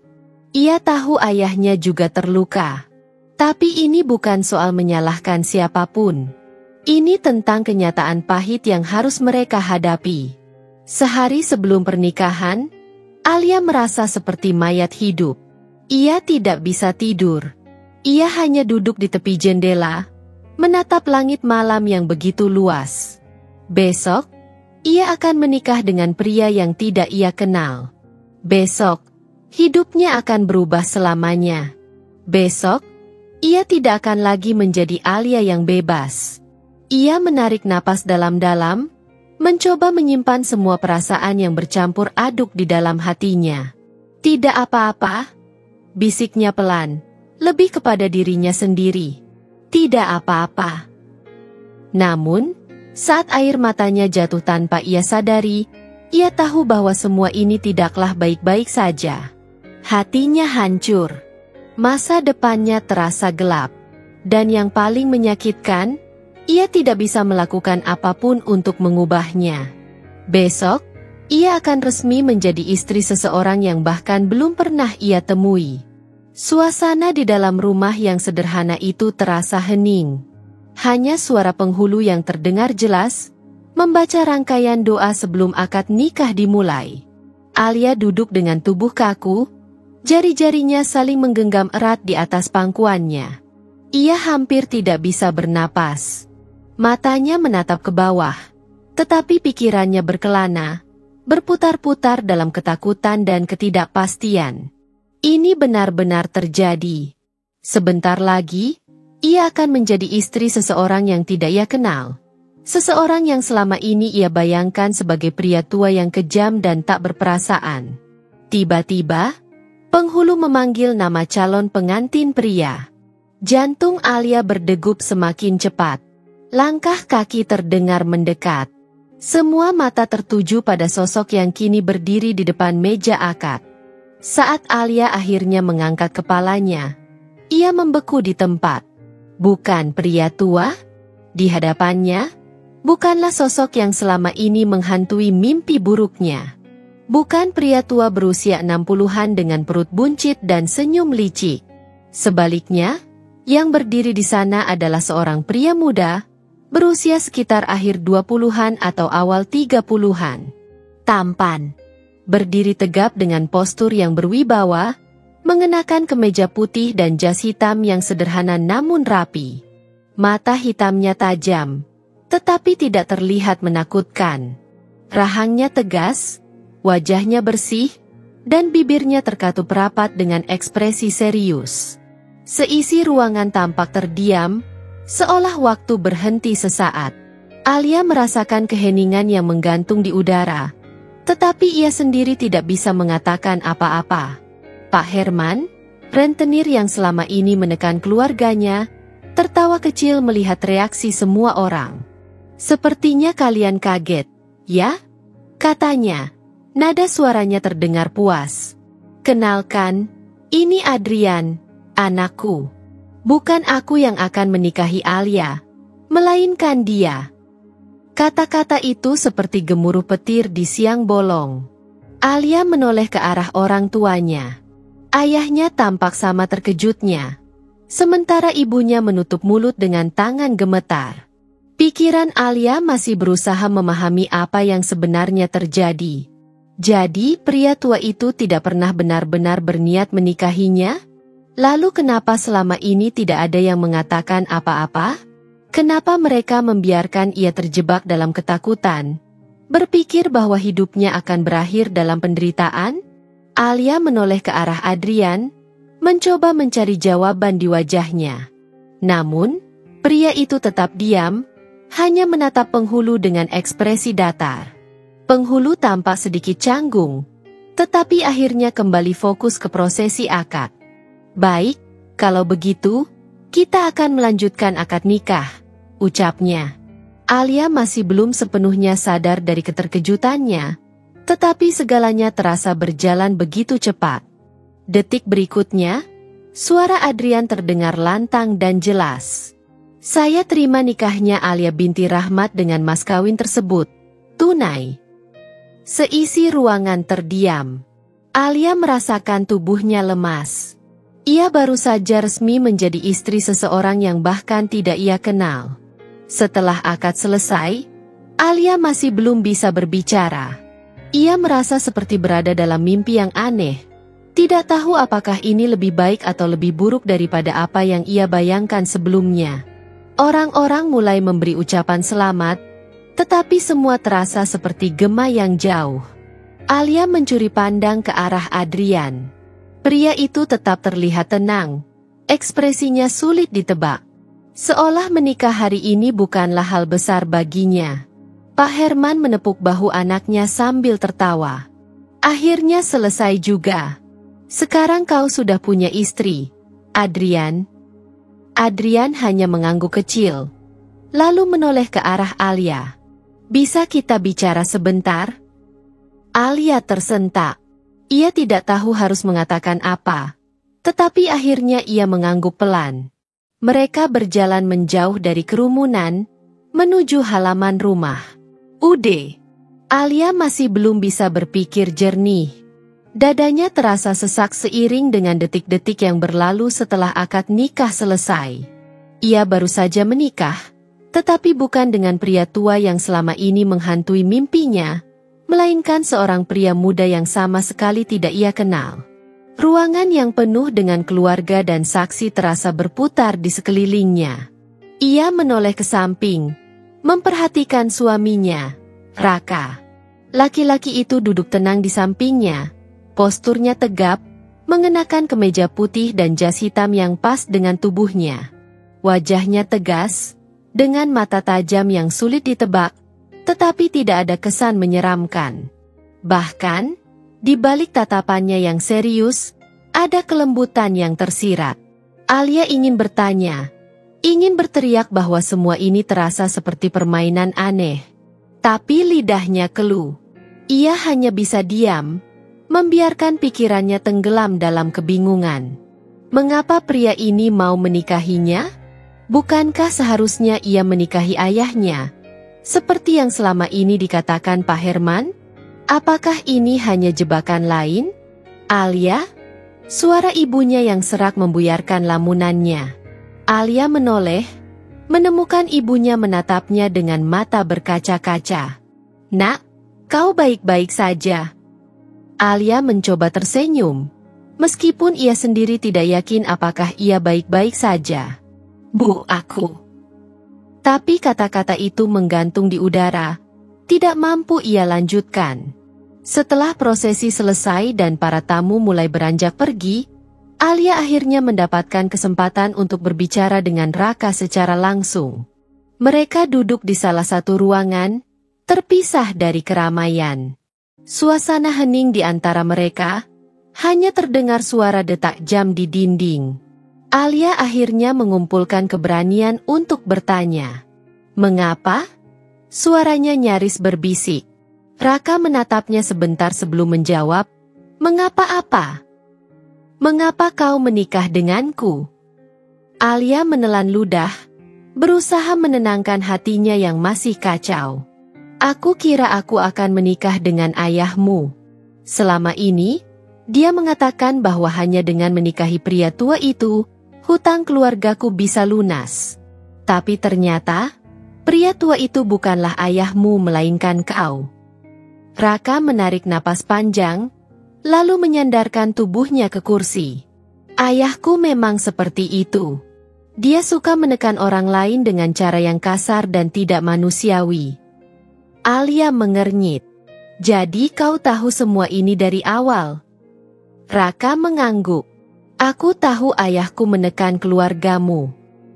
Ia tahu ayahnya juga terluka. Tapi ini bukan soal menyalahkan siapapun. Ini tentang kenyataan pahit yang harus mereka hadapi. Sehari sebelum pernikahan, Alia merasa seperti mayat hidup. Ia tidak bisa tidur. Ia hanya duduk di tepi jendela, menatap langit malam yang begitu luas. Besok, ia akan menikah dengan pria yang tidak ia kenal. Besok, hidupnya akan berubah selamanya. Besok, ia tidak akan lagi menjadi Alia yang bebas. Ia menarik napas dalam-dalam, mencoba menyimpan semua perasaan yang bercampur aduk di dalam hatinya. Tidak apa-apa, bisiknya pelan, lebih kepada dirinya sendiri. Tidak apa-apa. Namun, saat air matanya jatuh tanpa ia sadari, ia tahu bahwa semua ini tidaklah baik-baik saja. Hatinya hancur. Masa depannya terasa gelap. Dan yang paling menyakitkan, Ia tidak bisa melakukan apapun untuk mengubahnya. Besok, ia akan resmi menjadi istri seseorang yang bahkan belum pernah ia temui. Suasana di dalam rumah yang sederhana itu terasa hening. Hanya suara penghulu yang terdengar jelas, membaca rangkaian doa sebelum akad nikah dimulai. Alia duduk dengan tubuh kaku, jari-jarinya saling menggenggam erat di atas pangkuannya. Ia hampir tidak bisa bernapas. Matanya menatap ke bawah, tetapi pikirannya berkelana, berputar-putar dalam ketakutan dan ketidakpastian. Ini benar-benar terjadi. Sebentar lagi, ia akan menjadi istri seseorang yang tidak ia kenal. Seseorang yang selama ini ia bayangkan sebagai pria tua yang kejam dan tak berperasaan. Tiba-tiba, penghulu memanggil nama calon pengantin pria. Jantung Alia berdegup semakin cepat. Langkah kaki terdengar mendekat. Semua mata tertuju pada sosok yang kini berdiri di depan meja akad. Saat Alia akhirnya mengangkat kepalanya, ia membeku di tempat. Bukan pria tua? Di hadapannya, bukanlah sosok yang selama ini menghantui mimpi buruknya. Bukan pria tua berusia 60-an dengan perut buncit dan senyum licik. Sebaliknya, yang berdiri di sana adalah seorang pria muda, berusia sekitar akhir 20-an atau awal 30-an. Tampan, berdiri tegap dengan postur yang berwibawa, mengenakan kemeja putih dan jas hitam yang sederhana namun rapi. Mata hitamnya tajam, tetapi tidak terlihat menakutkan. Rahangnya tegas, wajahnya bersih, dan bibirnya terkatup rapat dengan ekspresi serius. Seisi ruangan tampak terdiam, seolah waktu berhenti sesaat. Alia merasakan keheningan yang menggantung di udara, tetapi ia sendiri tidak bisa mengatakan apa-apa. Pak Herman, rentenir yang selama ini menekan keluarganya, tertawa kecil melihat reaksi semua orang. "Sepertinya kalian kaget, ya?" katanya. Nada suaranya terdengar puas. "Kenalkan, ini Adrian, anakku. Bukan aku yang akan menikahi Alia, melainkan dia." Kata-kata itu seperti gemuruh petir di siang bolong. Alia menoleh ke arah orang tuanya. Ayahnya tampak sama terkejutnya, sementara ibunya menutup mulut dengan tangan gemetar. Pikiran Alia masih berusaha memahami apa yang sebenarnya terjadi. Jadi, pria tua itu tidak pernah benar-benar berniat menikahinya? Lalu kenapa selama ini tidak ada yang mengatakan apa-apa? Kenapa mereka membiarkan ia terjebak dalam ketakutan? Berpikir bahwa hidupnya akan berakhir dalam penderitaan? Alia menoleh ke arah Adrian, mencoba mencari jawaban di wajahnya. Namun, pria itu tetap diam, hanya menatap penghulu dengan ekspresi datar. Penghulu tampak sedikit canggung, tetapi akhirnya kembali fokus ke prosesi akad. "Baik, kalau begitu, kita akan melanjutkan akad nikah," ucapnya. Alia masih belum sepenuhnya sadar dari keterkejutannya, tetapi segalanya terasa berjalan begitu cepat. Detik berikutnya, suara Adrian terdengar lantang dan jelas. "Saya terima nikahnya Alia binti Rahmat dengan mas kawin tersebut, tunai." Seisi ruangan terdiam. Alia merasakan tubuhnya lemas. Ia baru saja resmi menjadi istri seseorang yang bahkan tidak ia kenal. Setelah akad selesai, Alia masih belum bisa berbicara. Ia merasa seperti berada dalam mimpi yang aneh. Tidak tahu apakah ini lebih baik atau lebih buruk daripada apa yang ia bayangkan sebelumnya. Orang-orang mulai memberi ucapan selamat, tetapi semua terasa seperti gema yang jauh. Alia mencuri pandang ke arah Adrian. Pria itu tetap terlihat tenang. Ekspresinya sulit ditebak. Seolah menikah hari ini bukanlah hal besar baginya. Pak Herman menepuk bahu anaknya sambil tertawa. "Akhirnya selesai juga. Sekarang kau sudah punya istri, Adrian." Adrian hanya mengangguk kecil, lalu menoleh ke arah Alia. "Bisa kita bicara sebentar?" Alia tersentak. Ia tidak tahu harus mengatakan apa, tetapi akhirnya ia mengangguk pelan. Mereka berjalan menjauh dari kerumunan, menuju halaman rumah. Ude. Alia masih belum bisa berpikir jernih. Dadanya terasa sesak seiring dengan detik-detik yang berlalu setelah akad nikah selesai. Ia baru saja menikah, tetapi bukan dengan pria tua yang selama ini menghantui mimpinya, melainkan seorang pria muda yang sama sekali tidak ia kenal. Ruangan yang penuh dengan keluarga dan saksi terasa berputar di sekelilingnya. Ia menoleh ke samping, memperhatikan suaminya, Raka. Laki-laki itu duduk tenang di sampingnya, posturnya tegap, mengenakan kemeja putih dan jas hitam yang pas dengan tubuhnya. Wajahnya tegas, dengan mata tajam yang sulit ditebak, tetapi tidak ada kesan menyeramkan. Bahkan, di balik tatapannya yang serius, ada kelembutan yang tersirat. Alia ingin bertanya, ingin berteriak bahwa semua ini terasa seperti permainan aneh. Tapi lidahnya keluh. Ia hanya bisa diam, membiarkan pikirannya tenggelam dalam kebingungan. Mengapa pria ini mau menikahinya? Bukankah seharusnya ia menikahi ayahnya? Seperti yang selama ini dikatakan Pak Herman? Apakah ini hanya jebakan lain? Alia? Suara ibunya yang serak membuyarkan lamunannya. Alia menoleh, menemukan ibunya menatapnya dengan mata berkaca-kaca. Nak, kau baik-baik saja. Alia mencoba tersenyum, meskipun ia sendiri tidak yakin apakah ia baik-baik saja. Bu, aku. Tapi kata-kata itu menggantung di udara, tidak mampu ia lanjutkan. Setelah prosesi selesai dan para tamu mulai beranjak pergi, Alia akhirnya mendapatkan kesempatan untuk berbicara dengan Raka secara langsung. Mereka duduk di salah satu ruangan, terpisah dari keramaian. Suasana hening di antara mereka, hanya terdengar suara detak jam di dinding. Alia akhirnya mengumpulkan keberanian untuk bertanya. Mengapa? Suaranya nyaris berbisik. Raka menatapnya sebentar sebelum menjawab, mengapa apa? Mengapa kau menikah denganku? Alia menelan ludah, berusaha menenangkan hatinya yang masih kacau. Aku kira aku akan menikah dengan ayahmu. Selama ini, dia mengatakan bahwa hanya dengan menikahi pria tua itu, hutang keluargaku bisa lunas. Tapi ternyata, pria tua itu bukanlah ayahmu melainkan kau. Raka menarik napas panjang, lalu menyandarkan tubuhnya ke kursi. Ayahku memang seperti itu. Dia suka menekan orang lain dengan cara yang kasar dan tidak manusiawi. Alia mengernyit. Jadi kau tahu semua ini dari awal? Raka mengangguk. Aku tahu ayahku menekan keluargamu.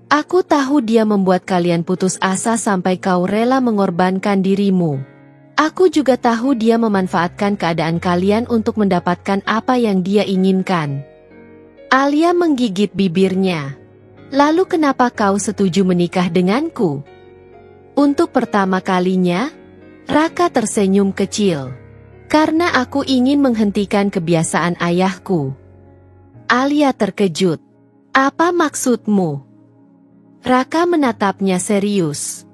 Aku tahu dia membuat kalian putus asa sampai kau rela mengorbankan dirimu. Aku juga tahu dia memanfaatkan keadaan kalian untuk mendapatkan apa yang dia inginkan. Alia menggigit bibirnya. Lalu kenapa kau setuju menikah denganku? Untuk pertama kalinya, Raka tersenyum kecil. Karena aku ingin menghentikan kebiasaan ayahku. Alia terkejut. Apa maksudmu? Raka menatapnya serius.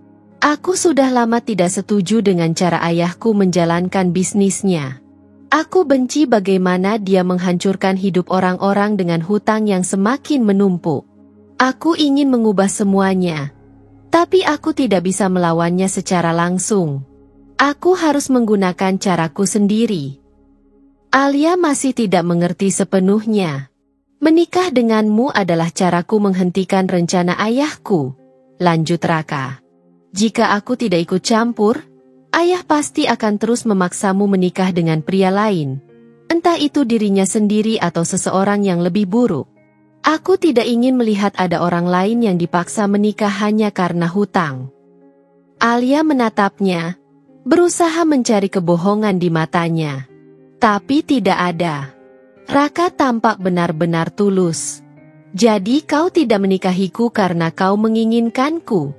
Aku sudah lama tidak setuju dengan cara ayahku menjalankan bisnisnya. Aku benci bagaimana dia menghancurkan hidup orang-orang dengan hutang yang semakin menumpuk. Aku ingin mengubah semuanya. Tapi aku tidak bisa melawannya secara langsung. Aku harus menggunakan caraku sendiri. Alia masih tidak mengerti sepenuhnya. Menikah denganmu adalah caraku menghentikan rencana ayahku, lanjut Raka. Jika aku tidak ikut campur, ayah pasti akan terus memaksamu menikah dengan pria lain. Entah itu dirinya sendiri atau seseorang yang lebih buruk. Aku tidak ingin melihat ada orang lain yang dipaksa menikah hanya karena hutang. Alia menatapnya, berusaha mencari kebohongan di matanya. Tapi tidak ada. Raka tampak benar-benar tulus. Jadi kau tidak menikahiku karena kau menginginkanku?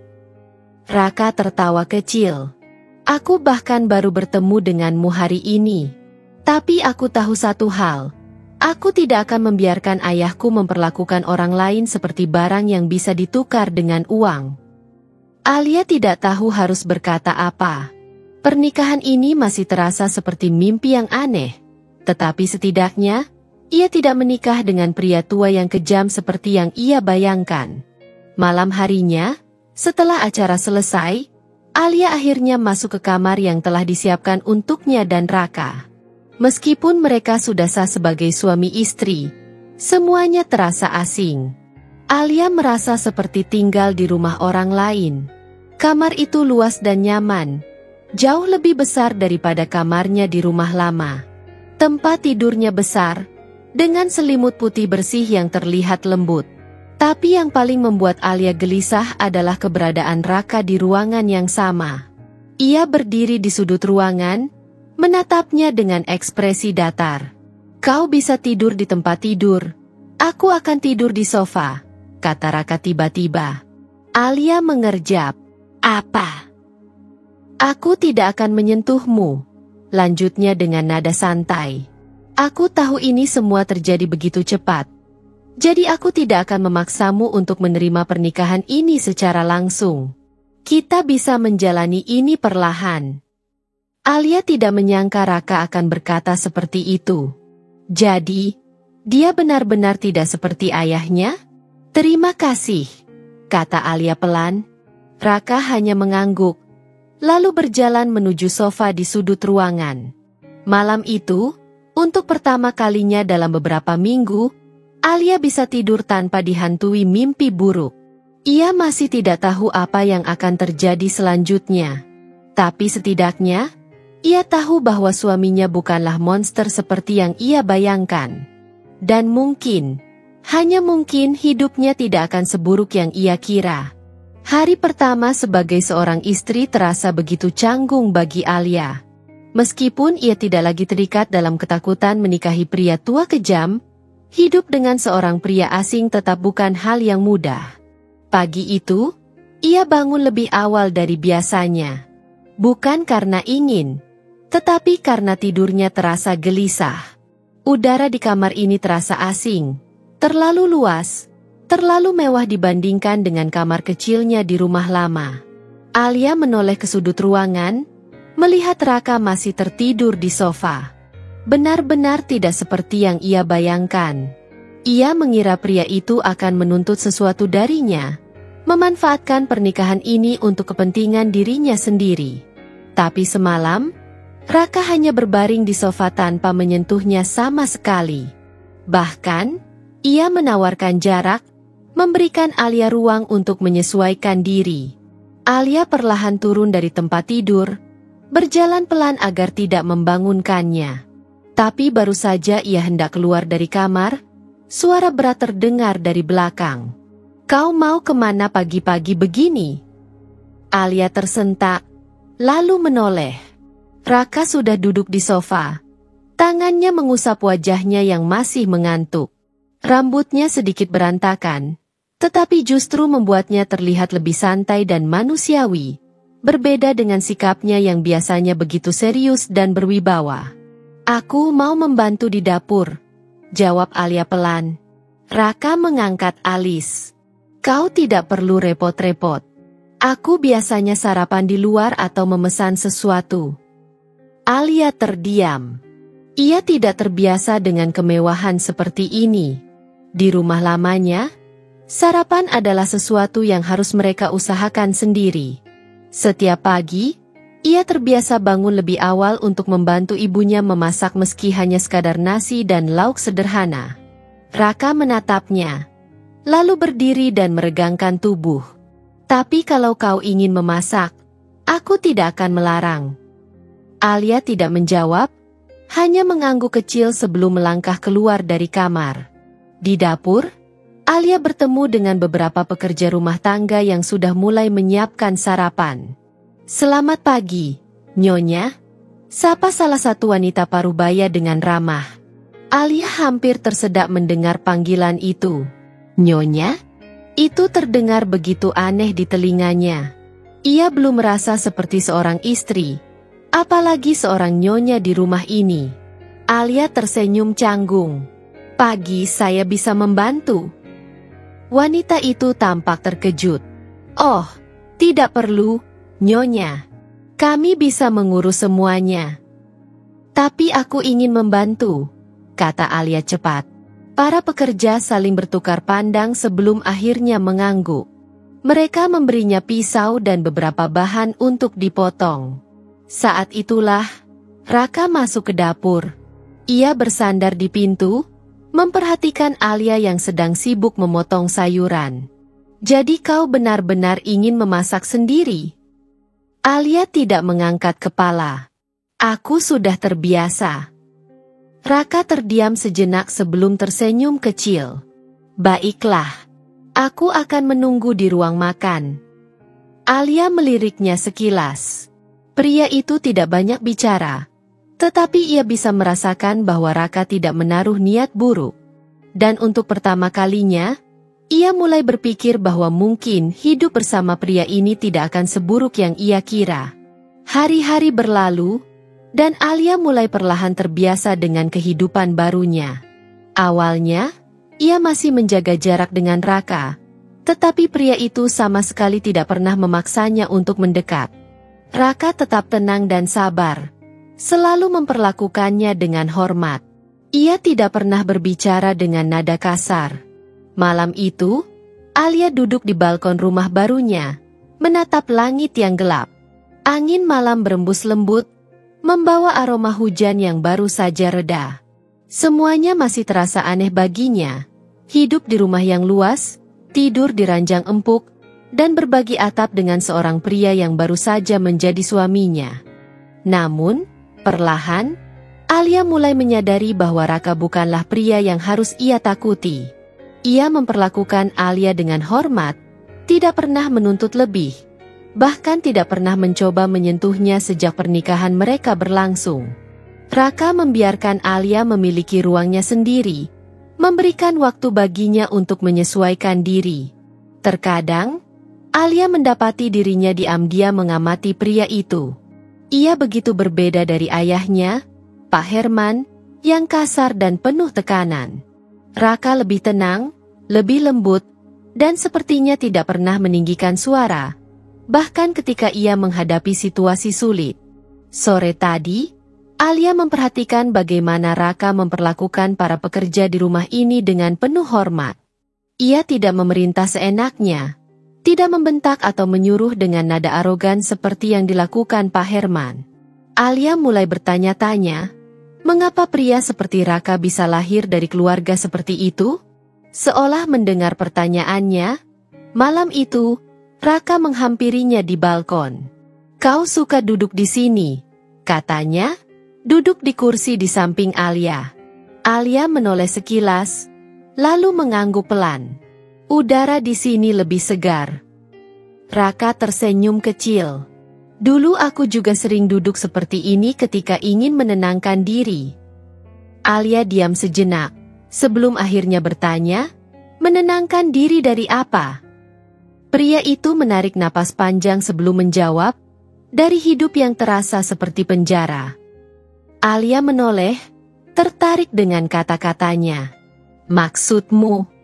Raka tertawa kecil. Aku bahkan baru bertemu denganmu hari ini. Tapi aku tahu satu hal. Aku tidak akan membiarkan ayahku memperlakukan orang lain seperti barang yang bisa ditukar dengan uang. Alia tidak tahu harus berkata apa. Pernikahan ini masih terasa seperti mimpi yang aneh. Tetapi setidaknya, ia tidak menikah dengan pria tua yang kejam seperti yang ia bayangkan. Malam harinya, setelah acara selesai, Alia akhirnya masuk ke kamar yang telah disiapkan untuknya dan Raka. Meskipun mereka sudah sah sebagai suami istri, semuanya terasa asing. Alia merasa seperti tinggal di rumah orang lain. Kamar itu luas dan nyaman, jauh lebih besar daripada kamarnya di rumah lama. Tempat tidurnya besar, dengan selimut putih bersih yang terlihat lembut. Tapi yang paling membuat Alia gelisah adalah keberadaan Raka di ruangan yang sama. Ia berdiri di sudut ruangan, menatapnya dengan ekspresi datar. "Kau bisa tidur di tempat tidur, aku akan tidur di sofa," kata Raka tiba-tiba. Alia mengerjap. "Apa?" "Aku tidak akan menyentuhmu," lanjutnya dengan nada santai. "Aku tahu ini semua terjadi begitu cepat. Jadi aku tidak akan memaksamu untuk menerima pernikahan ini secara langsung. Kita bisa menjalani ini perlahan." Alia tidak menyangka Raka akan berkata seperti itu. Jadi, dia benar-benar tidak seperti ayahnya? "Terima kasih," kata Alia pelan. Raka hanya mengangguk, lalu berjalan menuju sofa di sudut ruangan. Malam itu, untuk pertama kalinya dalam beberapa minggu, Alia bisa tidur tanpa dihantui mimpi buruk. Ia masih tidak tahu apa yang akan terjadi selanjutnya. Tapi setidaknya, ia tahu bahwa suaminya bukanlah monster seperti yang ia bayangkan. Dan mungkin, hanya mungkin hidupnya tidak akan seburuk yang ia kira. Hari pertama sebagai seorang istri terasa begitu canggung bagi Alia. Meskipun ia tidak lagi terikat dalam ketakutan menikahi pria tua kejam, hidup dengan seorang pria asing tetap bukan hal yang mudah. Pagi itu, ia bangun lebih awal dari biasanya. Bukan karena ingin, tetapi karena tidurnya terasa gelisah. Udara di kamar ini terasa asing, terlalu luas, terlalu mewah dibandingkan dengan kamar kecilnya di rumah lama. Alia menoleh ke sudut ruangan, melihat Raka masih tertidur di sofa. Benar-benar tidak seperti yang ia bayangkan. Ia mengira pria itu akan menuntut sesuatu darinya, memanfaatkan pernikahan ini untuk kepentingan dirinya sendiri. Tapi semalam, Raka hanya berbaring di sofa tanpa menyentuhnya sama sekali. Bahkan, ia menawarkan jarak, memberikan Alia ruang untuk menyesuaikan diri. Alia perlahan turun dari tempat tidur, berjalan pelan agar tidak membangunkannya. Tapi baru saja ia hendak keluar dari kamar, suara berat terdengar dari belakang. "Kau mau kemana pagi-pagi begini?" Alia tersentak, lalu menoleh. Raka sudah duduk di sofa. Tangannya mengusap wajahnya yang masih mengantuk. Rambutnya sedikit berantakan, tetapi justru membuatnya terlihat lebih santai dan manusiawi, berbeda dengan sikapnya yang biasanya begitu serius dan berwibawa. "Aku mau membantu di dapur," jawab Alia pelan. Raka mengangkat alis. "Kau tidak perlu repot-repot. Aku biasanya sarapan di luar atau memesan sesuatu." Alia terdiam. Ia tidak terbiasa dengan kemewahan seperti ini. Di rumah lamanya, sarapan adalah sesuatu yang harus mereka usahakan sendiri. Setiap pagi, ia terbiasa bangun lebih awal untuk membantu ibunya memasak meski hanya sekadar nasi dan lauk sederhana. Raka menatapnya, lalu berdiri dan meregangkan tubuh. "Tapi kalau kau ingin memasak, aku tidak akan melarang." Alia tidak menjawab, hanya mengangguk kecil sebelum melangkah keluar dari kamar. Di dapur, Alia bertemu dengan beberapa pekerja rumah tangga yang sudah mulai menyiapkan sarapan. "Selamat pagi, Nyonya," sapa salah satu wanita parubaya dengan ramah. Alia hampir tersedak mendengar panggilan itu. "Nyonya?" Itu terdengar begitu aneh di telinganya. Ia belum merasa seperti seorang istri, apalagi seorang nyonya di rumah ini. Alia tersenyum canggung. "Pagi saya bisa membantu." Wanita itu tampak terkejut. "Oh, Tidak perlu, Nyonya. Kami bisa mengurus semuanya. Tapi aku ingin membantu, kata Alia cepat. Para pekerja saling bertukar pandang sebelum akhirnya mengangguk. Mereka memberinya pisau dan beberapa bahan untuk dipotong. Saat itulah, Raka masuk ke dapur. Ia bersandar di pintu, memperhatikan Alia yang sedang sibuk memotong sayuran. Jadi kau benar-benar ingin memasak sendiri? Alia tidak mengangkat kepala. Aku sudah terbiasa. Raka terdiam sejenak sebelum tersenyum kecil. Baiklah, aku akan menunggu di ruang makan. Alia meliriknya sekilas. Pria itu tidak banyak bicara, tetapi ia bisa merasakan bahwa Raka tidak menaruh niat buruk. Dan untuk pertama kalinya, ia mulai berpikir bahwa mungkin hidup bersama pria ini tidak akan seburuk yang ia kira. Hari-hari berlalu, dan Alia mulai perlahan terbiasa dengan kehidupan barunya. Awalnya, ia masih menjaga jarak dengan Raka, tetapi pria itu sama sekali tidak pernah memaksanya untuk mendekat. Raka tetap tenang dan sabar, selalu memperlakukannya dengan hormat. Ia tidak pernah berbicara dengan nada kasar. Malam itu, Alia duduk di balkon rumah barunya, menatap langit yang gelap. Angin malam berembus lembut, membawa aroma hujan yang baru saja reda. Semuanya masih terasa aneh baginya. Hidup di rumah yang luas, tidur di ranjang empuk, dan berbagi atap dengan seorang pria yang baru saja menjadi suaminya. Namun, perlahan, Alia mulai menyadari bahwa Raka bukanlah pria yang harus ia takuti. Ia memperlakukan Alia dengan hormat, tidak pernah menuntut lebih. Bahkan tidak pernah mencoba menyentuhnya sejak pernikahan mereka berlangsung. Raka membiarkan Alia memiliki ruangnya sendiri, memberikan waktu baginya untuk menyesuaikan diri. Terkadang, Alia mendapati dirinya diam-diam mengamati pria itu. Ia begitu berbeda dari ayahnya, Pak Herman, yang kasar dan penuh tekanan. Raka lebih tenang, lebih lembut, dan sepertinya tidak pernah meninggikan suara. Bahkan ketika ia menghadapi situasi sulit. Sore tadi, Alia memperhatikan bagaimana Raka memperlakukan para pekerja di rumah ini dengan penuh hormat. Ia tidak memerintah seenaknya, tidak membentak atau menyuruh dengan nada arogan seperti yang dilakukan Pak Herman. Alia mulai bertanya-tanya, mengapa pria seperti Raka bisa lahir dari keluarga seperti itu? Seolah mendengar pertanyaannya, malam itu, Raka menghampirinya di balkon. Kau suka duduk di sini, katanya, duduk di kursi di samping Alia. Alia menoleh sekilas, lalu mengangguk pelan. Udara di sini lebih segar. Raka tersenyum kecil. Dulu aku juga sering duduk seperti ini ketika ingin menenangkan diri. Alia diam sejenak, sebelum akhirnya bertanya, menenangkan diri dari apa? Pria itu menarik napas panjang sebelum menjawab, dari hidup yang terasa seperti penjara. Alia menoleh, tertarik dengan kata-katanya. Maksudmu?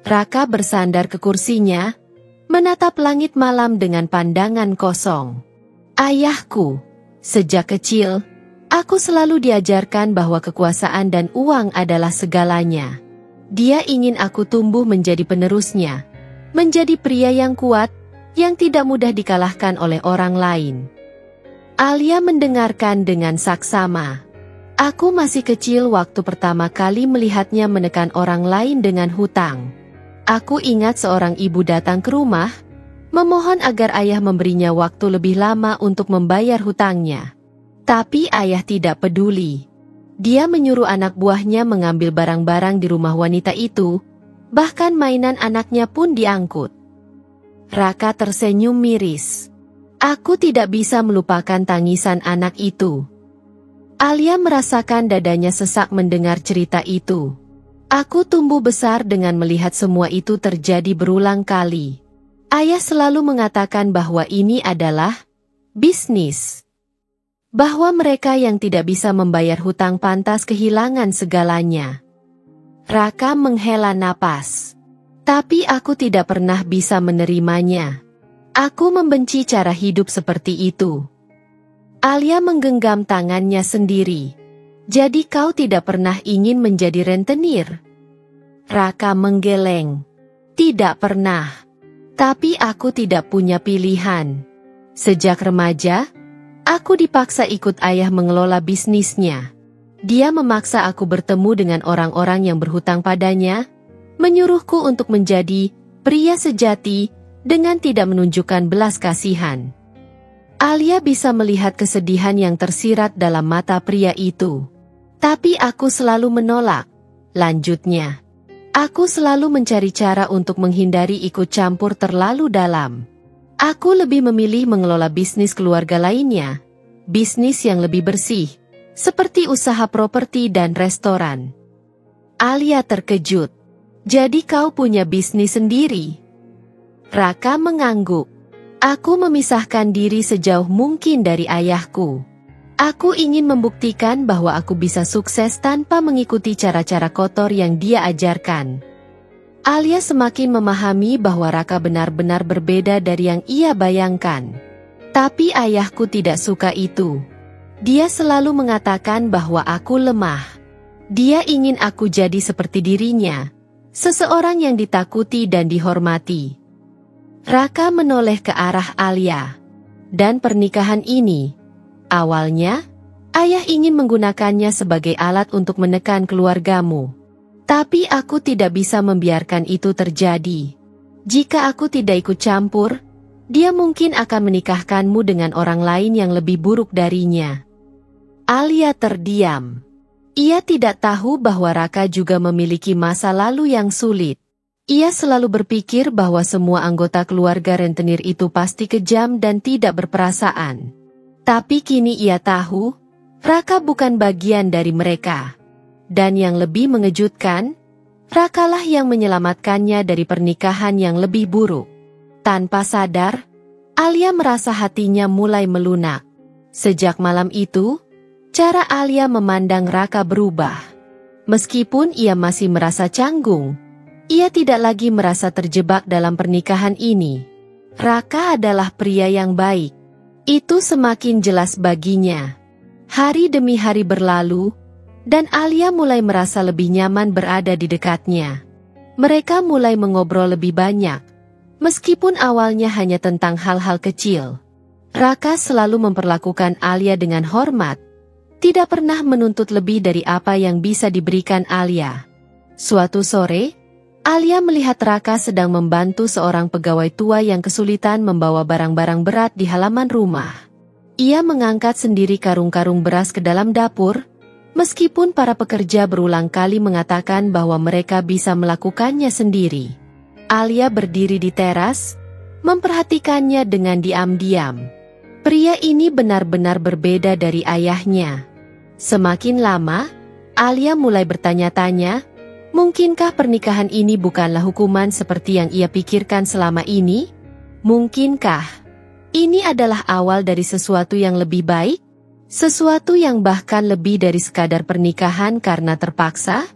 Raka bersandar ke kursinya, menatap langit malam dengan pandangan kosong. Ayahku, sejak kecil, aku selalu diajarkan bahwa kekuasaan dan uang adalah segalanya. Dia ingin aku tumbuh menjadi penerusnya. Menjadi pria yang kuat, yang tidak mudah dikalahkan oleh orang lain. Alia mendengarkan dengan saksama. Aku masih kecil waktu pertama kali melihatnya menekan orang lain dengan hutang. Aku ingat seorang ibu datang ke rumah, memohon agar ayah memberinya waktu lebih lama untuk membayar hutangnya. Tapi ayah tidak peduli. Dia menyuruh anak buahnya mengambil barang-barang di rumah wanita itu, bahkan mainan anaknya pun diangkut. Raka tersenyum miris. Aku tidak bisa melupakan tangisan anak itu. Alia merasakan dadanya sesak mendengar cerita itu. Aku tumbuh besar dengan melihat semua itu terjadi berulang kali. Ayah selalu mengatakan bahwa ini adalah bisnis. Bahwa mereka yang tidak bisa membayar hutang pantas kehilangan segalanya. Raka menghela napas. Tapi aku tidak pernah bisa menerimanya. Aku membenci cara hidup seperti itu. Alia menggenggam tangannya sendiri. Jadi kau tidak pernah ingin menjadi rentenir? Raka menggeleng. Tidak pernah. Tapi aku tidak punya pilihan. Sejak remaja, aku dipaksa ikut ayah mengelola bisnisnya. Dia memaksa aku bertemu dengan orang-orang yang berhutang padanya, menyuruhku untuk menjadi pria sejati dengan tidak menunjukkan belas kasihan. Alia bisa melihat kesedihan yang tersirat dalam mata pria itu. Tapi aku selalu menolak. Lanjutnya, aku selalu mencari cara untuk menghindari ikut campur terlalu dalam. Aku lebih memilih mengelola bisnis keluarga lainnya, bisnis yang lebih bersih, seperti usaha properti dan restoran. Alia terkejut. Jadi kau punya bisnis sendiri? Raka mengangguk. Aku memisahkan diri sejauh mungkin dari ayahku. Aku ingin membuktikan bahwa aku bisa sukses tanpa mengikuti cara-cara kotor yang dia ajarkan. Alia semakin memahami bahwa Raka benar-benar berbeda dari yang ia bayangkan. Tapi ayahku tidak suka itu. Dia selalu mengatakan bahwa aku lemah. Dia ingin aku jadi seperti dirinya, seseorang yang ditakuti dan dihormati. Raka menoleh ke arah Alia. Dan pernikahan ini, awalnya, ayah ingin menggunakannya sebagai alat untuk menekan keluargamu. Tapi aku tidak bisa membiarkan itu terjadi. Jika aku tidak ikut campur, dia mungkin akan menikahkanmu dengan orang lain yang lebih buruk darinya. Alia terdiam. Ia tidak tahu bahwa Raka juga memiliki masa lalu yang sulit. Ia selalu berpikir bahwa semua anggota keluarga rentenir itu pasti kejam dan tidak berperasaan. Tapi kini ia tahu, Raka bukan bagian dari mereka. Dan yang lebih mengejutkan, Rakalah yang menyelamatkannya dari pernikahan yang lebih buruk. Tanpa sadar, Alia merasa hatinya mulai melunak. Sejak malam itu, cara Alia memandang Raka berubah. Meskipun ia masih merasa canggung, ia tidak lagi merasa terjebak dalam pernikahan ini. Raka adalah pria yang baik. Itu semakin jelas baginya. Hari demi hari berlalu, dan Alia mulai merasa lebih nyaman berada di dekatnya. Mereka mulai mengobrol lebih banyak, meskipun awalnya hanya tentang hal-hal kecil. Raka selalu memperlakukan Alia dengan hormat, tidak pernah menuntut lebih dari apa yang bisa diberikan Alia. Suatu sore, Alia melihat Raka sedang membantu seorang pegawai tua yang kesulitan membawa barang-barang berat di halaman rumah. Ia mengangkat sendiri karung-karung beras ke dalam dapur, meskipun para pekerja berulang kali mengatakan bahwa mereka bisa melakukannya sendiri. Alia berdiri di teras, memperhatikannya dengan diam-diam. Pria ini benar-benar berbeda dari ayahnya. Semakin lama, Alia mulai bertanya-tanya, mungkinkah pernikahan ini bukanlah hukuman seperti yang ia pikirkan selama ini? Mungkinkah ini adalah awal dari sesuatu yang lebih baik? Sesuatu yang bahkan lebih dari sekadar pernikahan karena terpaksa?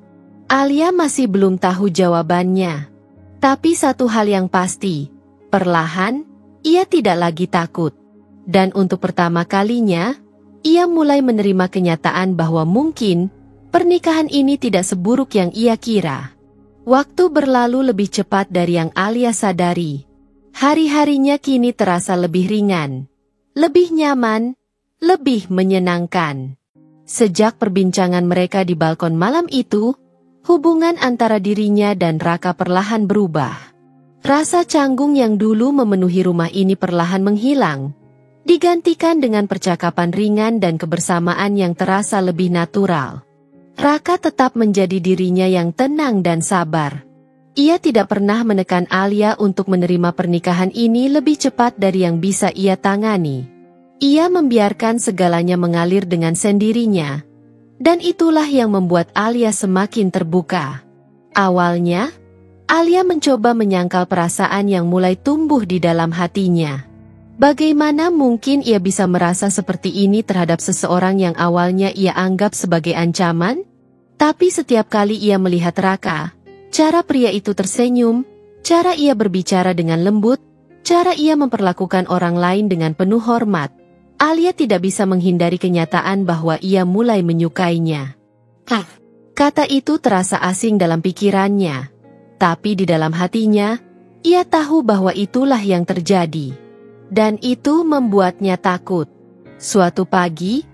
Alia masih belum tahu jawabannya. Tapi satu hal yang pasti, perlahan, ia tidak lagi takut. Dan untuk pertama kalinya, ia mulai menerima kenyataan bahwa mungkin pernikahan ini tidak seburuk yang ia kira. Waktu berlalu lebih cepat dari yang Alia sadari. Hari-harinya kini terasa lebih ringan, lebih nyaman, lebih menyenangkan. Sejak perbincangan mereka di balkon malam itu, hubungan antara dirinya dan Raka perlahan berubah. Rasa canggung yang dulu memenuhi rumah ini perlahan menghilang, digantikan dengan percakapan ringan dan kebersamaan yang terasa lebih natural. Raka tetap menjadi dirinya yang tenang dan sabar. Ia tidak pernah menekan Alia untuk menerima pernikahan ini lebih cepat dari yang bisa ia tangani. Ia membiarkan segalanya mengalir dengan sendirinya, dan itulah yang membuat Alia semakin terbuka. Awalnya, Alia mencoba menyangkal perasaan yang mulai tumbuh di dalam hatinya. Bagaimana mungkin ia bisa merasa seperti ini terhadap seseorang yang awalnya ia anggap sebagai ancaman? Tapi setiap kali ia melihat Raka, cara pria itu tersenyum, cara ia berbicara dengan lembut, Cara ia memperlakukan orang lain dengan penuh hormat, Alia tidak bisa menghindari kenyataan bahwa ia mulai menyukainya. Kata itu terasa asing dalam pikirannya, tapi di dalam hatinya, ia tahu bahwa itulah yang terjadi. Dan itu membuatnya takut. Suatu pagi,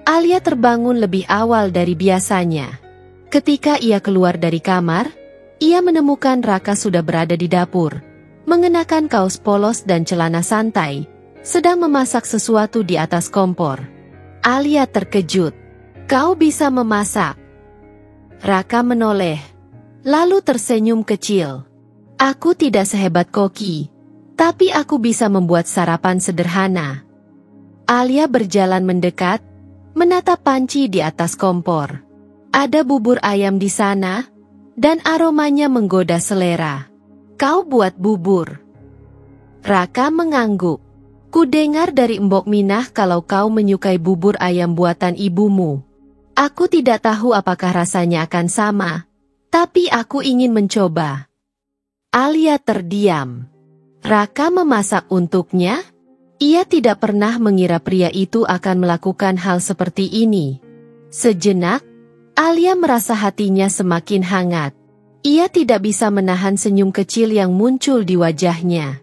Alia terbangun lebih awal dari biasanya. Ketika ia keluar dari kamar, ia menemukan Raka sudah berada di dapur, mengenakan kaos polos dan celana santai, sedang memasak sesuatu di atas kompor. Alia terkejut. "Kau bisa memasak?" Raka menoleh, lalu tersenyum kecil. "Aku tidak sehebat Koki, tapi aku bisa membuat sarapan sederhana." Alia berjalan mendekat, menatap panci di atas kompor. Ada bubur ayam di sana, dan aromanya menggoda selera. "Kau buat bubur?" Raka mengangguk. "Kudengar dari Mbok Minah kalau kau menyukai bubur ayam buatan ibumu. Aku tidak tahu apakah rasanya akan sama, tapi aku ingin mencoba." Alia terdiam. Raka memasak untuknya? Ia tidak pernah mengira pria itu akan melakukan hal seperti ini. Sejenak, Alia merasa hatinya semakin hangat. Ia tidak bisa menahan senyum kecil yang muncul di wajahnya.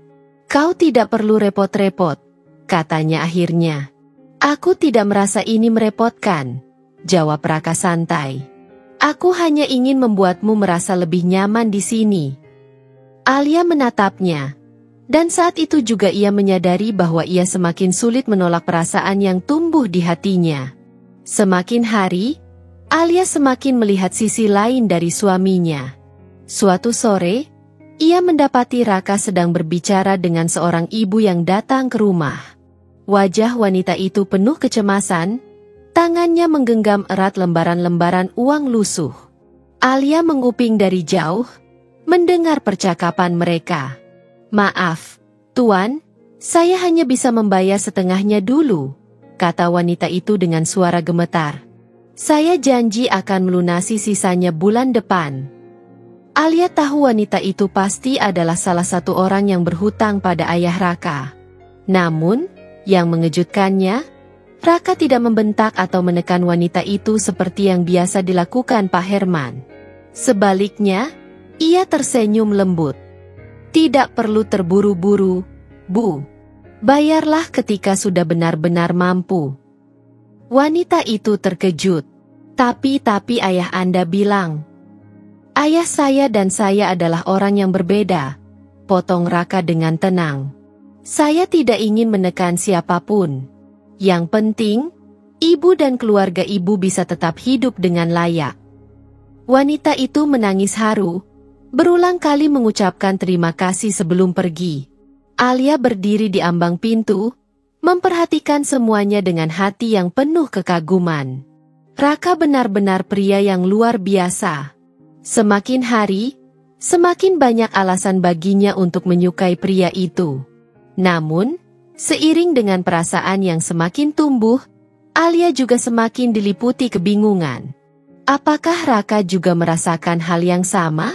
"Kau tidak perlu repot-repot," katanya akhirnya. "Aku tidak merasa ini merepotkan," jawab Raka santai. "Aku hanya ingin membuatmu merasa lebih nyaman di sini." Alia menatapnya, dan saat itu juga ia menyadari bahwa ia semakin sulit menolak perasaan yang tumbuh di hatinya. Semakin hari, Alia semakin melihat sisi lain dari suaminya. Suatu sore, ia mendapati Raka sedang berbicara dengan seorang ibu yang datang ke rumah. Wajah wanita itu penuh kecemasan, tangannya menggenggam erat lembaran-lembaran uang lusuh. Alia menguping dari jauh, mendengar percakapan mereka. "Maaf, Tuan, saya hanya bisa membayar setengahnya dulu," kata wanita itu dengan suara gemetar. "Saya janji akan melunasi sisanya bulan depan." Alia tahu wanita itu pasti adalah salah satu orang yang berhutang pada ayah Raka. Namun, yang mengejutkannya, Raka tidak membentak atau menekan wanita itu seperti yang biasa dilakukan Pak Herman. Sebaliknya, ia tersenyum lembut. "Tidak perlu terburu-buru, Bu. Bayarlah ketika sudah benar-benar mampu." Wanita itu terkejut. Tapi ayah Anda bilang." "Ayah saya dan saya adalah orang yang berbeda," potong Raka dengan tenang. "Saya tidak ingin menekan siapapun. Yang penting, ibu dan keluarga ibu bisa tetap hidup dengan layak." Wanita itu menangis haru, berulang kali mengucapkan terima kasih sebelum pergi. Alia berdiri di ambang pintu, memperhatikan semuanya dengan hati yang penuh kekaguman. Raka benar-benar pria yang luar biasa. Semakin hari, semakin banyak alasan baginya untuk menyukai pria itu. Namun, seiring dengan perasaan yang semakin tumbuh, Alia juga semakin diliputi kebingungan. Apakah Raka juga merasakan hal yang sama?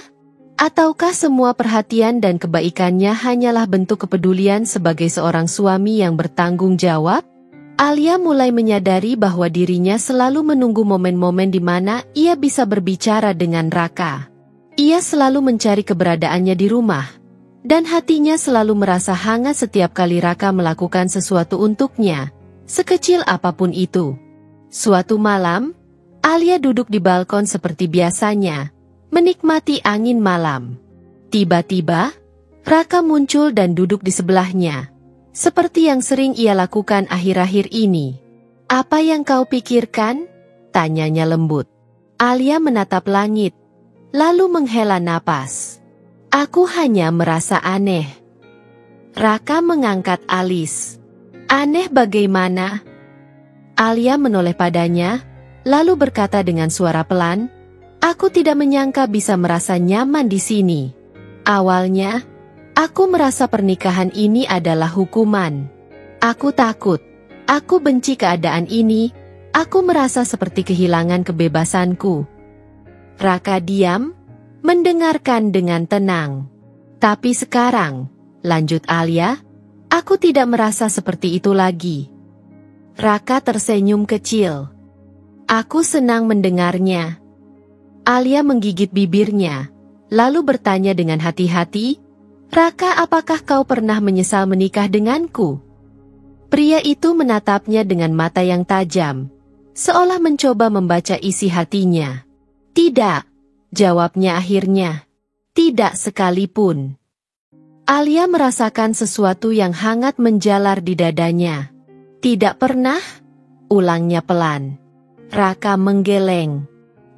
Ataukah semua perhatian dan kebaikannya hanyalah bentuk kepedulian sebagai seorang suami yang bertanggung jawab? Alia mulai menyadari bahwa dirinya selalu menunggu momen-momen di mana ia bisa berbicara dengan Raka. Ia selalu mencari keberadaannya di rumah, dan hatinya selalu merasa hangat setiap kali Raka melakukan sesuatu untuknya, sekecil apapun itu. Suatu malam, Alia duduk di balkon seperti biasanya, menikmati angin malam. Tiba-tiba, Raka muncul dan duduk di sebelahnya, seperti yang sering ia lakukan akhir-akhir ini. "Apa yang kau pikirkan?" tanyanya lembut. Alia menatap langit, lalu menghela napas. "Aku hanya merasa aneh." Raka mengangkat alis. "Aneh bagaimana?" Alia menoleh padanya, lalu berkata dengan suara pelan, "Aku tidak menyangka bisa merasa nyaman di sini. Awalnya, aku merasa pernikahan ini adalah hukuman. Aku takut, aku benci keadaan ini, aku merasa seperti kehilangan kebebasanku." Raka diam, mendengarkan dengan tenang. "Tapi sekarang," lanjut Alia, Aku tidak merasa seperti itu lagi. Raka tersenyum kecil. Aku senang mendengarnya. Alia menggigit bibirnya, lalu bertanya dengan hati-hati, Raka, apakah kau pernah menyesal menikah denganku? Pria itu menatapnya dengan mata yang tajam, seolah mencoba membaca isi hatinya. Tidak, jawabnya akhirnya. Tidak sekalipun. Alia merasakan sesuatu yang hangat menjalar di dadanya. Tidak pernah? Ulangnya pelan. Raka menggeleng.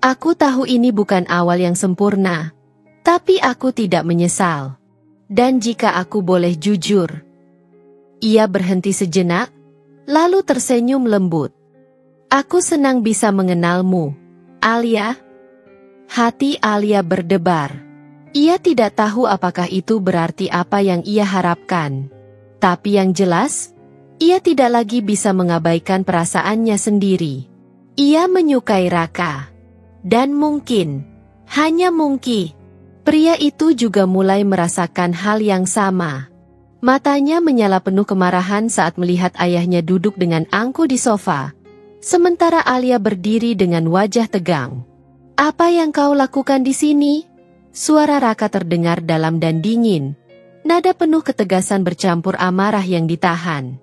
Aku tahu ini bukan awal yang sempurna, tapi aku tidak menyesal. Dan jika aku boleh jujur. Ia berhenti sejenak, lalu tersenyum lembut. Aku senang bisa mengenalmu, Alia. Hati Alia berdebar. Ia tidak tahu apakah itu berarti apa yang ia harapkan. Tapi yang jelas, ia tidak lagi bisa mengabaikan perasaannya sendiri. Ia menyukai Raka. Dan mungkin, hanya mungkin, pria itu juga mulai merasakan hal yang sama. Matanya menyala penuh kemarahan saat melihat ayahnya duduk dengan angkuh di sofa. Sementara Alia berdiri dengan wajah tegang. Apa yang kau lakukan di sini? Suara Raka terdengar dalam dan dingin. Nada penuh ketegasan bercampur amarah yang ditahan.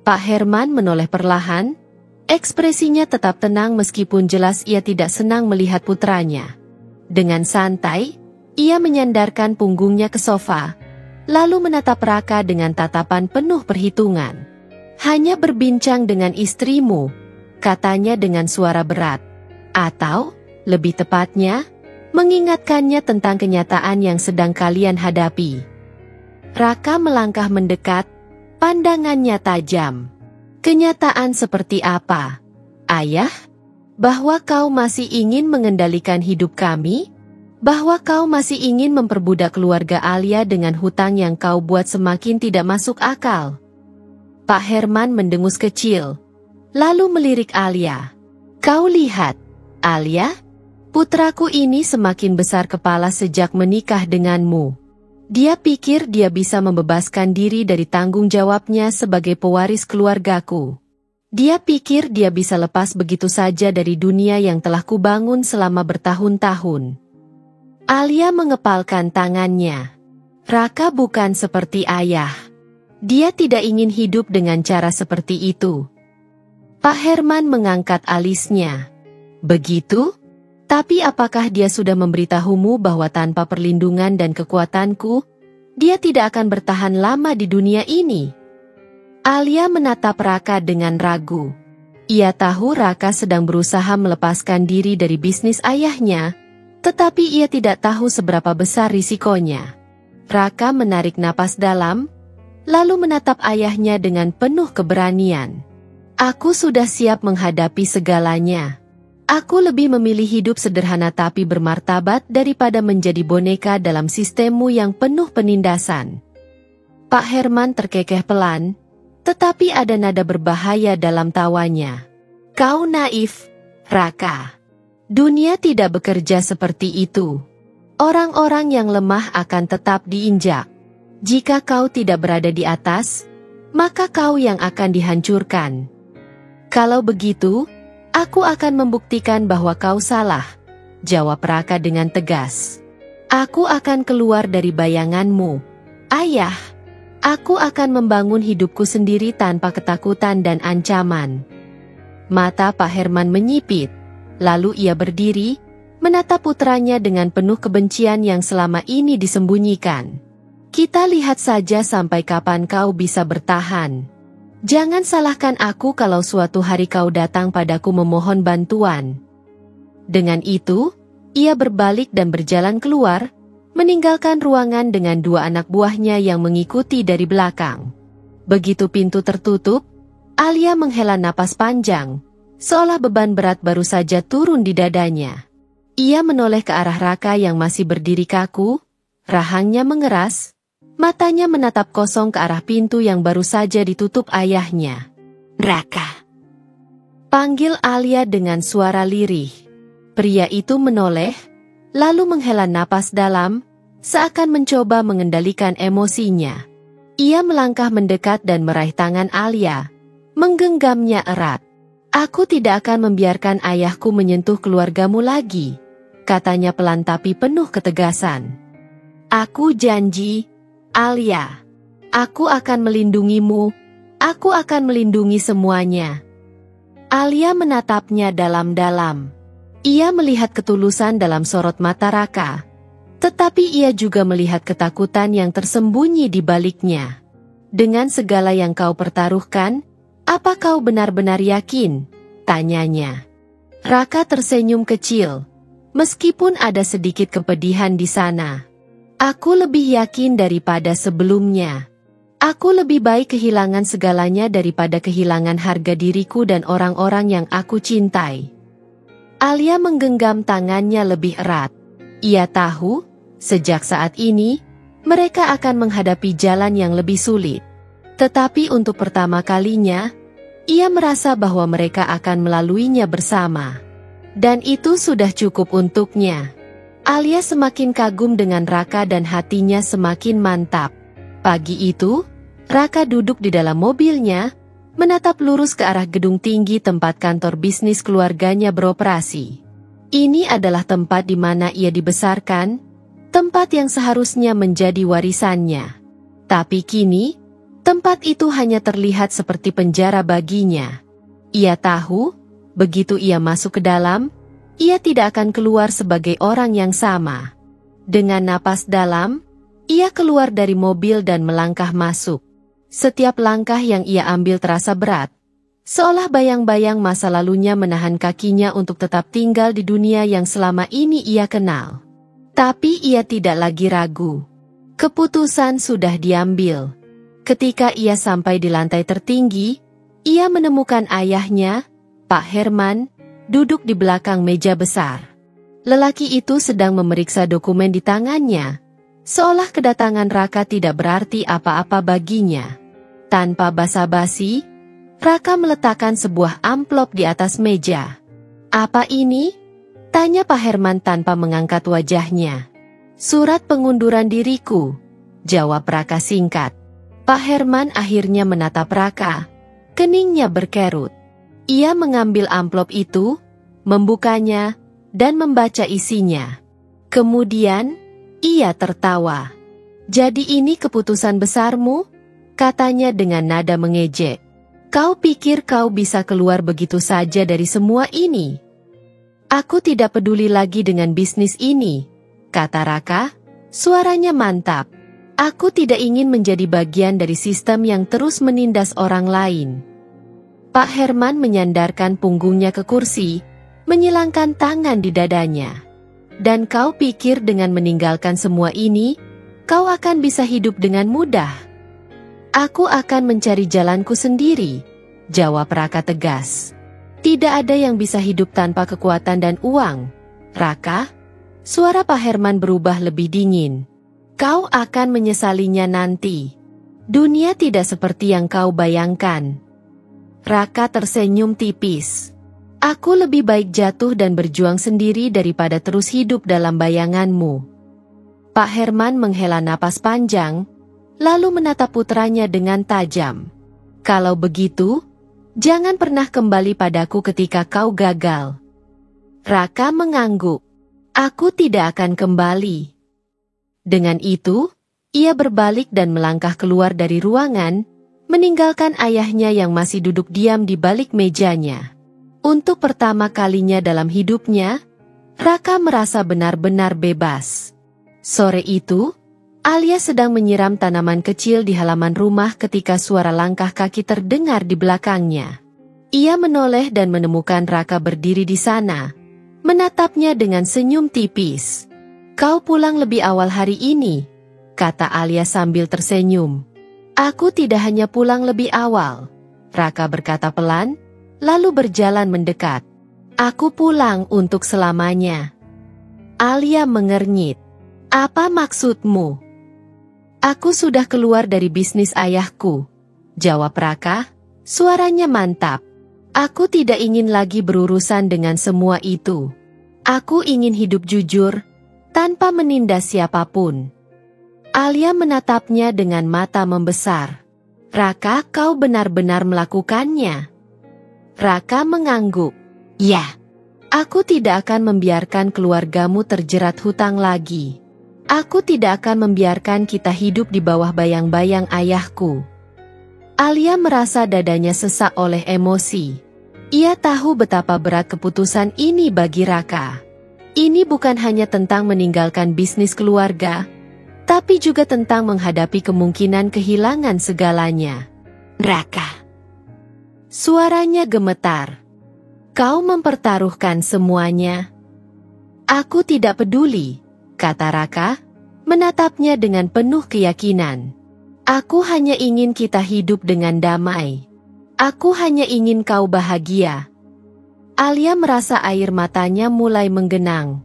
Pak Herman menoleh perlahan. Ekspresinya tetap tenang meskipun jelas ia tidak senang melihat putranya. Dengan santai, ia menyandarkan punggungnya ke sofa, lalu menatap Raka dengan tatapan penuh perhitungan. Hanya berbincang dengan istrimu, katanya dengan suara berat. Atau, lebih tepatnya, mengingatkannya tentang kenyataan yang sedang kalian hadapi. Raka melangkah mendekat, pandangannya tajam. Kenyataan seperti apa, Ayah? Bahwa kau masih ingin mengendalikan hidup kami? Bahwa kau masih ingin memperbudak keluarga Alia dengan hutang yang kau buat semakin tidak masuk akal? Pak Herman mendengus kecil, lalu melirik Alia. Kau lihat, Alia? Putraku ini semakin besar kepala sejak menikah denganmu. Dia pikir dia bisa membebaskan diri dari tanggung jawabnya sebagai pewaris keluargaku. Dia pikir dia bisa lepas begitu saja dari dunia yang telah kubangun selama bertahun-tahun. Alia mengepalkan tangannya. Raka bukan seperti ayah. Dia tidak ingin hidup dengan cara seperti itu. Pak Herman mengangkat alisnya. Begitu? Tapi apakah dia sudah memberitahumu bahwa tanpa perlindungan dan kekuatanku, dia tidak akan bertahan lama di dunia ini? Alia menatap Raka dengan ragu. Ia tahu Raka sedang berusaha melepaskan diri dari bisnis ayahnya, tetapi ia tidak tahu seberapa besar risikonya. Raka menarik napas dalam, lalu menatap ayahnya dengan penuh keberanian. Aku sudah siap menghadapi segalanya. Aku lebih memilih hidup sederhana tapi bermartabat daripada menjadi boneka dalam sistemmu yang penuh penindasan. Pak Herman terkekeh pelan, tetapi ada nada berbahaya dalam tawanya. Kau naif, Raka. Dunia tidak bekerja seperti itu. Orang-orang yang lemah akan tetap diinjak. Jika kau tidak berada di atas, maka kau yang akan dihancurkan. Kalau begitu, aku akan membuktikan bahwa kau salah, jawab Raka dengan tegas. Aku akan keluar dari bayanganmu, Ayah. Aku akan membangun hidupku sendiri tanpa ketakutan dan ancaman. Mata Pak Herman menyipit, lalu ia berdiri, menatap putranya dengan penuh kebencian yang selama ini disembunyikan. Kita lihat saja sampai kapan kau bisa bertahan. Jangan salahkan aku kalau suatu hari kau datang padaku memohon bantuan. Dengan itu, ia berbalik dan berjalan keluar, meninggalkan ruangan dengan dua anak buahnya yang mengikuti dari belakang. Begitu pintu tertutup, Alia menghela napas panjang, seolah beban berat baru saja turun di dadanya. Ia menoleh ke arah Raka yang masih berdiri kaku, rahangnya mengeras, matanya menatap kosong ke arah pintu yang baru saja ditutup ayahnya. Raka, panggil Alia dengan suara lirih. Pria itu menoleh, lalu menghela napas dalam, seakan mencoba mengendalikan emosinya. Ia melangkah mendekat dan meraih tangan Alia, menggenggamnya erat. "Aku tidak akan membiarkan ayahku menyentuh keluargamu lagi," katanya pelan tapi penuh ketegasan. "Aku janji, Alia. Aku akan melindungimu. Aku akan melindungi semuanya." Alia menatapnya dalam-dalam. Ia melihat ketulusan dalam sorot mata Raka. Tetapi ia juga melihat ketakutan yang tersembunyi di baliknya. "Dengan segala yang kau pertaruhkan, apa kau benar-benar yakin?" tanyanya. Raka tersenyum kecil, meskipun ada sedikit kepedihan di sana. "Aku lebih yakin daripada sebelumnya. Aku lebih baik kehilangan segalanya daripada kehilangan harga diriku dan orang-orang yang aku cintai." Alia menggenggam tangannya lebih erat. Ia tahu, sejak saat ini, mereka akan menghadapi jalan yang lebih sulit. Tetapi untuk pertama kalinya, ia merasa bahwa mereka akan melaluinya bersama. Dan itu sudah cukup untuknya. Alia semakin kagum dengan Raka dan hatinya semakin mantap. Pagi itu, Raka duduk di dalam mobilnya, menatap lurus ke arah gedung tinggi tempat kantor bisnis keluarganya beroperasi. Ini adalah tempat di mana ia dibesarkan, tempat yang seharusnya menjadi warisannya. Tapi kini, tempat itu hanya terlihat seperti penjara baginya. Ia tahu, begitu ia masuk ke dalam, ia tidak akan keluar sebagai orang yang sama. Dengan napas dalam, ia keluar dari mobil dan melangkah masuk. Setiap langkah yang ia ambil terasa berat, seolah bayang-bayang masa lalunya menahan kakinya untuk tetap tinggal di dunia yang selama ini ia kenal. Tapi ia tidak lagi ragu. Keputusan sudah diambil. Ketika ia sampai di lantai tertinggi, ia menemukan ayahnya, Pak Herman, duduk di belakang meja besar. Lelaki itu sedang memeriksa dokumen di tangannya, seolah kedatangan Raka tidak berarti apa-apa baginya. Tanpa basa-basi, Raka meletakkan sebuah amplop di atas meja. "Apa ini?" tanya Pak Herman tanpa mengangkat wajahnya. "Surat pengunduran diriku," jawab Raka singkat. Pak Herman akhirnya menatap Raka. Keningnya berkerut. Ia mengambil amplop itu, membukanya, dan membaca isinya. Kemudian, ia tertawa. "Jadi ini keputusan besarmu?" katanya dengan nada mengejek. "Kau pikir kau bisa keluar begitu saja dari semua ini?" "Aku tidak peduli lagi dengan bisnis ini," kata Raka, suaranya mantap. "Aku tidak ingin menjadi bagian dari sistem yang terus menindas orang lain." Pak Herman menyandarkan punggungnya ke kursi, menyilangkan tangan di dadanya. "Dan kau pikir dengan meninggalkan semua ini, kau akan bisa hidup dengan mudah?" "Aku akan mencari jalanku sendiri," jawab Raka tegas. "Tidak ada yang bisa hidup tanpa kekuatan dan uang, Raka." Suara Pak Herman berubah lebih dingin. "Kau akan menyesalinya nanti. Dunia tidak seperti yang kau bayangkan." Raka tersenyum tipis. "Aku lebih baik jatuh dan berjuang sendiri daripada terus hidup dalam bayanganmu." Pak Herman menghela napas panjang, lalu menatap putranya dengan tajam. "Kalau begitu, jangan pernah kembali padaku ketika kau gagal." Raka mengangguk. "Aku tidak akan kembali." Dengan itu, ia berbalik dan melangkah keluar dari ruangan, meninggalkan ayahnya yang masih duduk diam di balik mejanya. Untuk pertama kalinya dalam hidupnya, Raka merasa benar-benar bebas. Sore itu, Alia sedang menyiram tanaman kecil di halaman rumah ketika suara langkah kaki terdengar di belakangnya. Ia menoleh dan menemukan Raka berdiri di sana, menatapnya dengan senyum tipis. "Kau pulang lebih awal hari ini," kata Alia sambil tersenyum. "Aku tidak hanya pulang lebih awal," Raka berkata pelan, lalu berjalan mendekat. "Aku pulang untuk selamanya." Alia mengernyit. "Apa maksudmu?" "Aku sudah keluar dari bisnis ayahku," jawab Raka, suaranya mantap. "Aku tidak ingin lagi berurusan dengan semua itu. Aku ingin hidup jujur, tanpa menindas siapapun." Alia menatapnya dengan mata membesar. Raka, kau benar-benar melakukannya? Raka mengangguk. Ya, aku tidak akan membiarkan keluargamu terjerat hutang lagi. Aku tidak akan membiarkan kita hidup di bawah bayang-bayang ayahku. Alia merasa dadanya sesak oleh emosi. Ia tahu betapa berat keputusan ini bagi Raka. Ini bukan hanya tentang meninggalkan bisnis keluarga, tapi juga tentang menghadapi kemungkinan kehilangan segalanya. Raka. Suaranya gemetar. Kau mempertaruhkan semuanya. Aku tidak peduli, kata Raka, menatapnya dengan penuh keyakinan. Aku hanya ingin kita hidup dengan damai. Aku hanya ingin kau bahagia. Alia merasa air matanya mulai menggenang.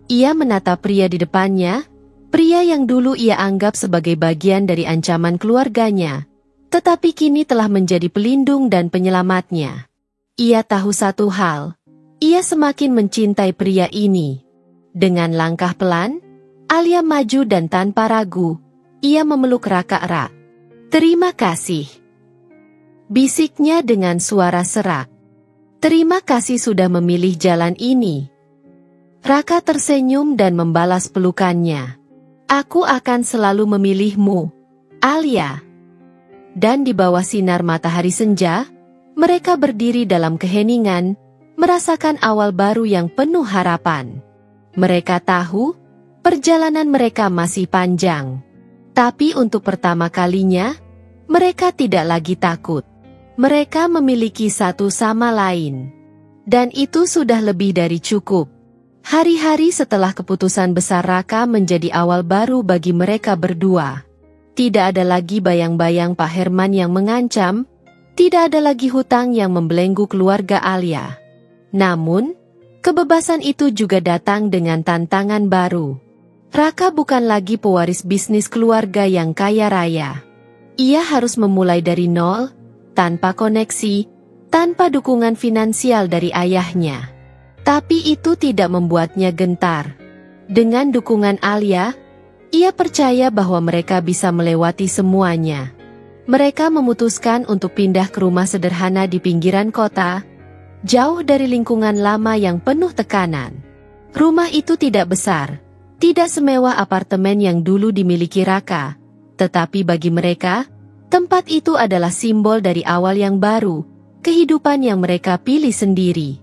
Ia menatap pria di depannya, pria yang dulu ia anggap sebagai bagian dari ancaman keluarganya, tetapi kini telah menjadi pelindung dan penyelamatnya. Ia tahu satu hal, ia semakin mencintai pria ini. Dengan langkah pelan, Alia maju dan tanpa ragu, ia memeluk Raka erat. Terima kasih, bisiknya dengan suara serak. Terima kasih sudah memilih jalan ini. Raka tersenyum dan membalas pelukannya. Aku akan selalu memilihmu, Alia. Dan di bawah sinar matahari senja, mereka berdiri dalam keheningan, merasakan awal baru yang penuh harapan. Mereka tahu, perjalanan mereka masih panjang. Tapi untuk pertama kalinya, mereka tidak lagi takut. Mereka memiliki satu sama lain. Dan itu sudah lebih dari cukup. Hari-hari setelah keputusan besar Raka menjadi awal baru bagi mereka berdua. Tidak ada lagi bayang-bayang Pak Herman yang mengancam, tidak ada lagi hutang yang membelenggu keluarga Alia. Namun, kebebasan itu juga datang dengan tantangan baru. Raka bukan lagi pewaris bisnis keluarga yang kaya raya. Ia harus memulai dari nol, tanpa koneksi, tanpa dukungan finansial dari ayahnya. Tapi itu tidak membuatnya gentar. Dengan dukungan Alia, ia percaya bahwa mereka bisa melewati semuanya. Mereka memutuskan untuk pindah ke rumah sederhana di pinggiran kota, jauh dari lingkungan lama yang penuh tekanan. Rumah itu tidak besar, tidak semewah apartemen yang dulu dimiliki Raka, tetapi bagi mereka, tempat itu adalah simbol dari awal yang baru, kehidupan yang mereka pilih sendiri.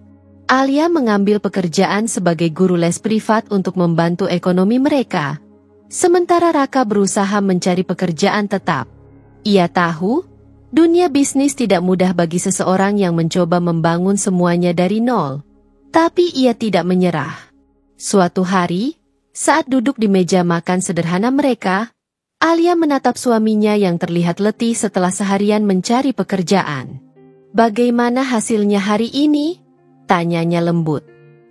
Alia mengambil pekerjaan sebagai guru les privat untuk membantu ekonomi mereka, sementara Raka berusaha mencari pekerjaan tetap. Ia tahu, dunia bisnis tidak mudah bagi seseorang yang mencoba membangun semuanya dari nol. Tapi ia tidak menyerah. Suatu hari, saat duduk di meja makan sederhana mereka, Alia menatap suaminya yang terlihat letih setelah seharian mencari pekerjaan. Bagaimana hasilnya hari ini? Tanyanya lembut.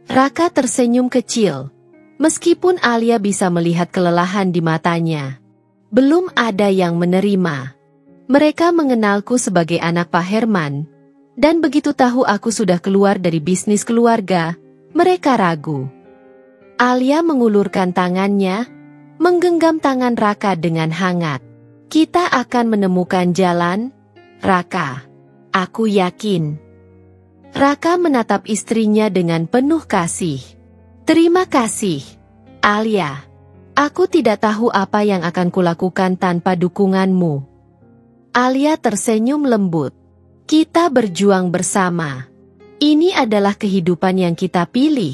Raka tersenyum kecil. Meskipun Alia bisa melihat kelelahan di matanya. Belum ada yang menerima. Mereka mengenalku sebagai anak Pak Herman. Dan begitu tahu aku sudah keluar dari bisnis keluarga, mereka ragu. Alia mengulurkan tangannya, menggenggam tangan Raka dengan hangat. Kita akan menemukan jalan, Raka. Aku yakin. Raka menatap istrinya dengan penuh kasih. Terima kasih, Alia. Aku tidak tahu apa yang akan kulakukan tanpa dukunganmu. Alia tersenyum lembut. Kita berjuang bersama. Ini adalah kehidupan yang kita pilih,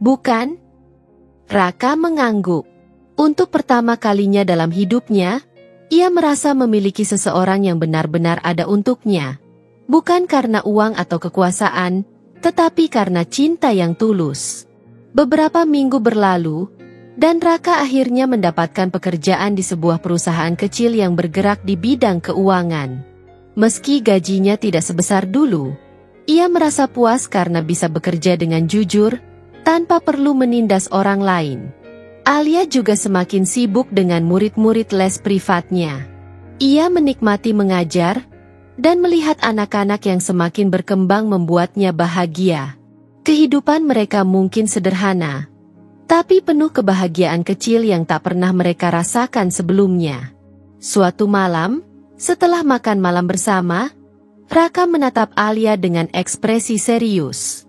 bukan? Raka mengangguk. Untuk pertama kalinya dalam hidupnya, ia merasa memiliki seseorang yang benar-benar ada untuknya. Bukan karena uang atau kekuasaan, tetapi karena cinta yang tulus. Beberapa minggu berlalu, dan Raka akhirnya mendapatkan pekerjaan di sebuah perusahaan kecil yang bergerak di bidang keuangan. Meski gajinya tidak sebesar dulu, ia merasa puas karena bisa bekerja dengan jujur, tanpa perlu menindas orang lain. Alia juga semakin sibuk dengan murid-murid les privatnya. Ia menikmati mengajar, dan melihat anak-anak yang semakin berkembang membuatnya bahagia. Kehidupan mereka mungkin sederhana, tapi penuh kebahagiaan kecil yang tak pernah mereka rasakan sebelumnya. Suatu malam, setelah makan malam bersama, Raka menatap Alia dengan ekspresi serius.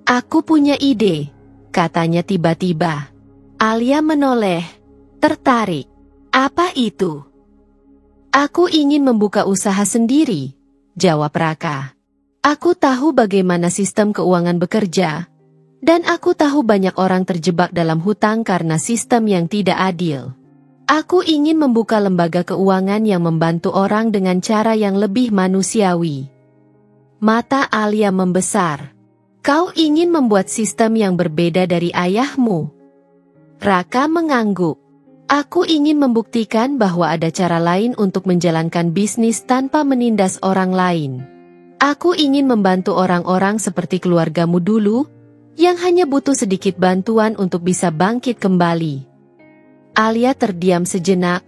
"Aku punya ide," katanya tiba-tiba. Alia menoleh, tertarik. "Apa itu?" "Aku ingin membuka usaha sendiri," jawab Raka. "Aku tahu bagaimana sistem keuangan bekerja, dan aku tahu banyak orang terjebak dalam hutang karena sistem yang tidak adil. Aku ingin membuka lembaga keuangan yang membantu orang dengan cara yang lebih manusiawi." Mata Alia membesar. "Kau ingin membuat sistem yang berbeda dari ayahmu?" Raka mengangguk. "Aku ingin membuktikan bahwa ada cara lain untuk menjalankan bisnis tanpa menindas orang lain. Aku ingin membantu orang-orang seperti keluargamu dulu, yang hanya butuh sedikit bantuan untuk bisa bangkit kembali." Alia terdiam sejenak,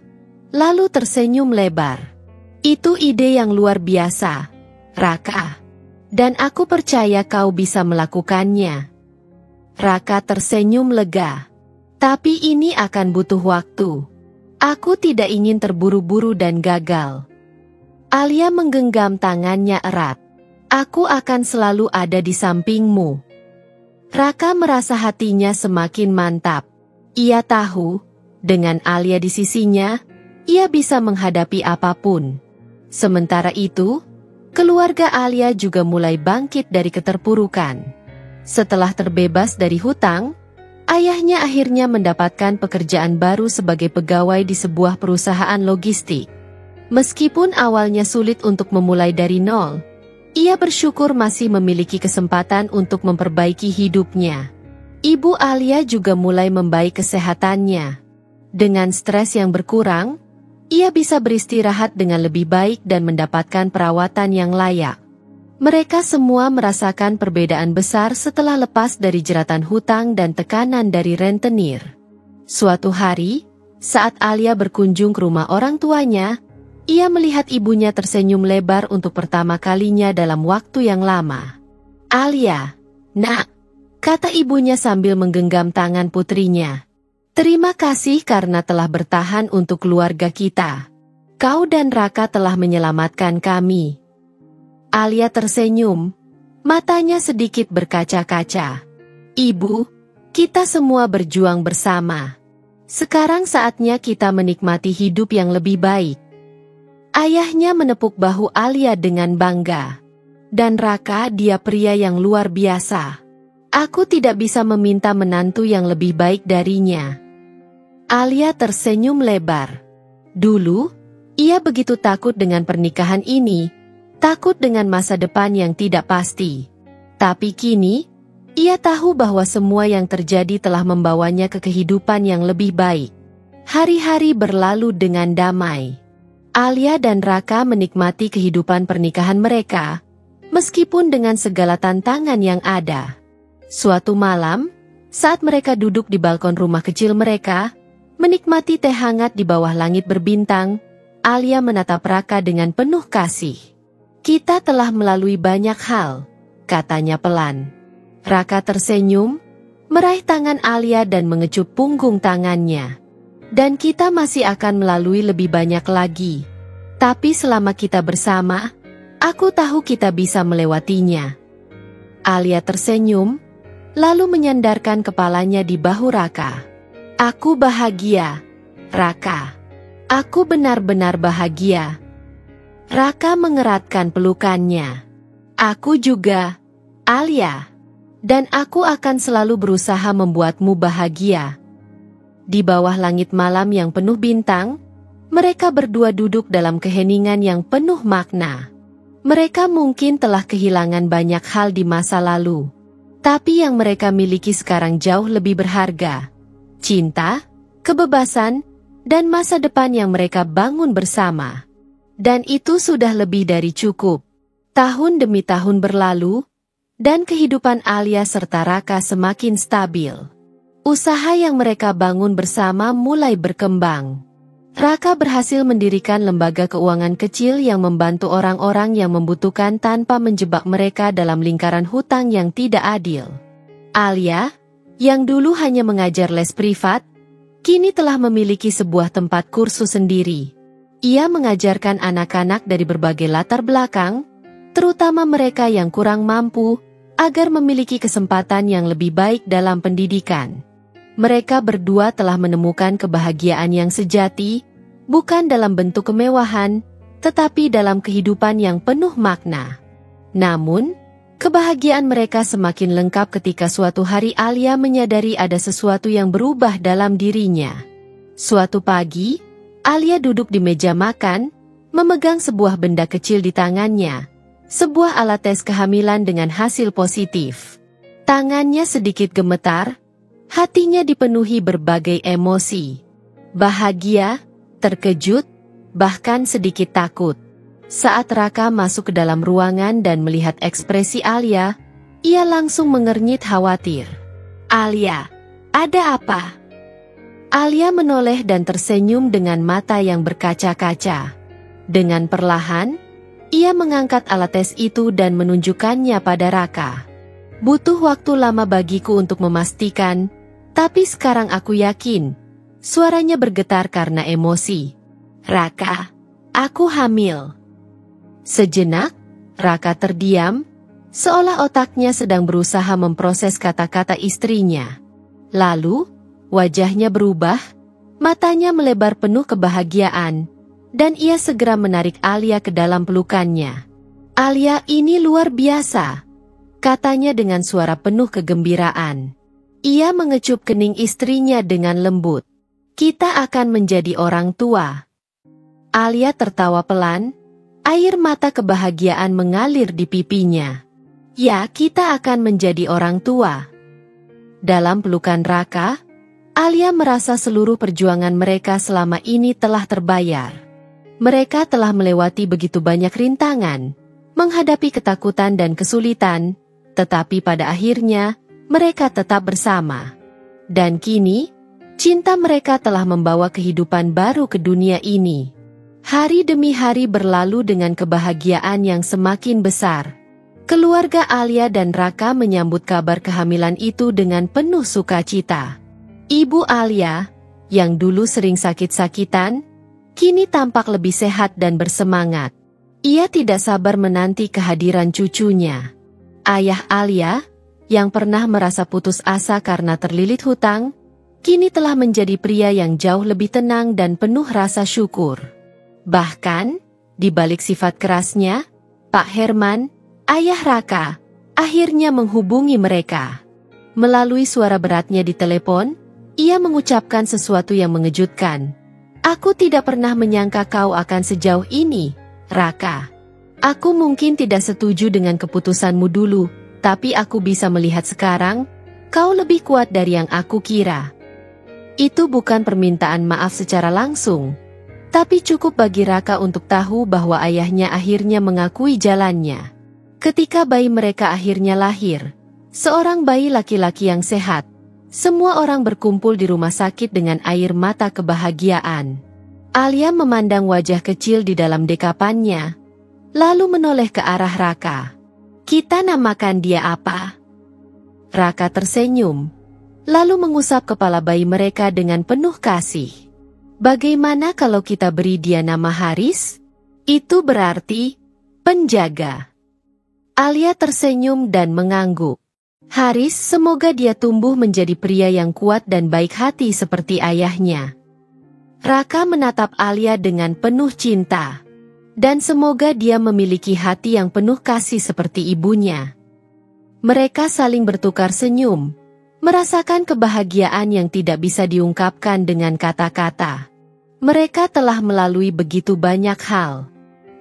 lalu tersenyum lebar. "Itu ide yang luar biasa, Raka. Dan aku percaya kau bisa melakukannya." Raka tersenyum lega. "Tapi ini akan butuh waktu. Aku tidak ingin terburu-buru dan gagal." Alia menggenggam tangannya erat. "Aku akan selalu ada di sampingmu." Raka merasa hatinya semakin mantap. Ia tahu, dengan Alia di sisinya, ia bisa menghadapi apapun. Sementara itu, keluarga Alia juga mulai bangkit dari keterpurukan. Setelah terbebas dari hutang, ayahnya akhirnya mendapatkan pekerjaan baru sebagai pegawai di sebuah perusahaan logistik. Meskipun awalnya sulit untuk memulai dari nol, ia bersyukur masih memiliki kesempatan untuk memperbaiki hidupnya. Ibu Alia juga mulai membaik kesehatannya. Dengan stres yang berkurang, ia bisa beristirahat dengan lebih baik dan mendapatkan perawatan yang layak. Mereka semua merasakan perbedaan besar setelah lepas dari jeratan hutang dan tekanan dari rentenir. Suatu hari, saat Alia berkunjung ke rumah orang tuanya, ia melihat ibunya tersenyum lebar untuk pertama kalinya dalam waktu yang lama. "Alia, nak," kata ibunya sambil menggenggam tangan putrinya. "Terima kasih karena telah bertahan untuk keluarga kita. Kau dan Raka telah menyelamatkan kami." Alia tersenyum, matanya sedikit berkaca-kaca. "Ibu, kita semua berjuang bersama. Sekarang saatnya kita menikmati hidup yang lebih baik." Ayahnya menepuk bahu Alia dengan bangga. "Dan Raka, dia pria yang luar biasa. Aku tidak bisa meminta menantu yang lebih baik darinya." Alia tersenyum lebar. Dulu, ia begitu takut dengan pernikahan ini, takut dengan masa depan yang tidak pasti. Tapi kini, ia tahu bahwa semua yang terjadi telah membawanya ke kehidupan yang lebih baik. Hari-hari berlalu dengan damai. Alia dan Raka menikmati kehidupan pernikahan mereka, meskipun dengan segala tantangan yang ada. Suatu malam, saat mereka duduk di balkon rumah kecil mereka, menikmati teh hangat di bawah langit berbintang, Alia menatap Raka dengan penuh kasih. "Kita telah melalui banyak hal," katanya pelan. Raka tersenyum, meraih tangan Alia dan mengecup punggung tangannya. "Dan kita masih akan melalui lebih banyak lagi. Tapi selama kita bersama, aku tahu kita bisa melewatinya." Alia tersenyum, lalu menyandarkan kepalanya di bahu Raka. "Aku bahagia, Raka. Aku benar-benar bahagia." Raka mengeratkan pelukannya. "Aku juga, Alia. Dan aku akan selalu berusaha membuatmu bahagia." Di bawah langit malam yang penuh bintang, mereka berdua duduk dalam keheningan yang penuh makna. Mereka mungkin telah kehilangan banyak hal di masa lalu, tapi yang mereka miliki sekarang jauh lebih berharga. Cinta, kebebasan, dan masa depan yang mereka bangun bersama. Dan itu sudah lebih dari cukup. Tahun demi tahun berlalu, dan kehidupan Alia serta Raka semakin stabil. Usaha yang mereka bangun bersama mulai berkembang. Raka berhasil mendirikan lembaga keuangan kecil yang membantu orang-orang yang membutuhkan tanpa menjebak mereka dalam lingkaran hutang yang tidak adil. Alia, yang dulu hanya mengajar les privat, kini telah memiliki sebuah tempat kursus sendiri. Ia mengajarkan anak-anak dari berbagai latar belakang, terutama mereka yang kurang mampu, agar memiliki kesempatan yang lebih baik dalam pendidikan. Mereka berdua telah menemukan kebahagiaan yang sejati, bukan dalam bentuk kemewahan, tetapi dalam kehidupan yang penuh makna. Namun, kebahagiaan mereka semakin lengkap ketika suatu hari Alia menyadari ada sesuatu yang berubah dalam dirinya. Suatu pagi, Alia duduk di meja makan, memegang sebuah benda kecil di tangannya. Sebuah alat tes kehamilan dengan hasil positif. Tangannya sedikit gemetar, hatinya dipenuhi berbagai emosi. Bahagia, terkejut, bahkan sedikit takut. Saat Raka masuk ke dalam ruangan dan melihat ekspresi Alia, ia langsung mengernyit khawatir. "Alia, ada apa?" Alia menoleh dan tersenyum dengan mata yang berkaca-kaca. Dengan perlahan, ia mengangkat alat tes itu dan menunjukkannya pada Raka. "Butuh waktu lama bagiku untuk memastikan, tapi sekarang aku yakin." Suaranya bergetar karena emosi. "Raka, aku hamil." Sejenak, Raka terdiam, seolah otaknya sedang berusaha memproses kata-kata istrinya. Lalu, wajahnya berubah, matanya melebar penuh kebahagiaan, dan ia segera menarik Alia ke dalam pelukannya. "Alia, ini luar biasa," katanya dengan suara penuh kegembiraan. Ia mengecup kening istrinya dengan lembut. "Kita akan menjadi orang tua." Alia tertawa pelan, air mata kebahagiaan mengalir di pipinya. "Ya, kita akan menjadi orang tua." Dalam pelukan Raka, Alia merasa seluruh perjuangan mereka selama ini telah terbayar. Mereka telah melewati begitu banyak rintangan, menghadapi ketakutan dan kesulitan, tetapi pada akhirnya, mereka tetap bersama. Dan kini, cinta mereka telah membawa kehidupan baru ke dunia ini. Hari demi hari berlalu dengan kebahagiaan yang semakin besar. Keluarga Alia dan Raka menyambut kabar kehamilan itu dengan penuh sukacita. Ibu Alia, yang dulu sering sakit-sakitan, kini tampak lebih sehat dan bersemangat. Ia tidak sabar menanti kehadiran cucunya. Ayah Alia, yang pernah merasa putus asa karena terlilit hutang, kini telah menjadi pria yang jauh lebih tenang dan penuh rasa syukur. Bahkan, di balik sifat kerasnya, Pak Herman, ayah Raka, akhirnya menghubungi mereka. Melalui suara beratnya di telepon, ia mengucapkan sesuatu yang mengejutkan. "Aku tidak pernah menyangka kau akan sejauh ini, Raka. Aku mungkin tidak setuju dengan keputusanmu dulu, tapi aku bisa melihat sekarang, kau lebih kuat dari yang aku kira." Itu bukan permintaan maaf secara langsung, tapi cukup bagi Raka untuk tahu bahwa ayahnya akhirnya mengakui jalannya. Ketika bayi mereka akhirnya lahir, seorang bayi laki-laki yang sehat, semua orang berkumpul di rumah sakit dengan air mata kebahagiaan. Alia memandang wajah kecil di dalam dekapannya, lalu menoleh ke arah Raka. "Kita namakan dia apa?" Raka tersenyum, lalu mengusap kepala bayi mereka dengan penuh kasih. "Bagaimana kalau kita beri dia nama Haris? Itu berarti penjaga." Alia tersenyum dan mengangguk. "Haris, semoga dia tumbuh menjadi pria yang kuat dan baik hati seperti ayahnya." Raka menatap Alia dengan penuh cinta. "Dan semoga dia memiliki hati yang penuh kasih seperti ibunya." Mereka saling bertukar senyum, merasakan kebahagiaan yang tidak bisa diungkapkan dengan kata-kata. Mereka telah melalui begitu banyak hal.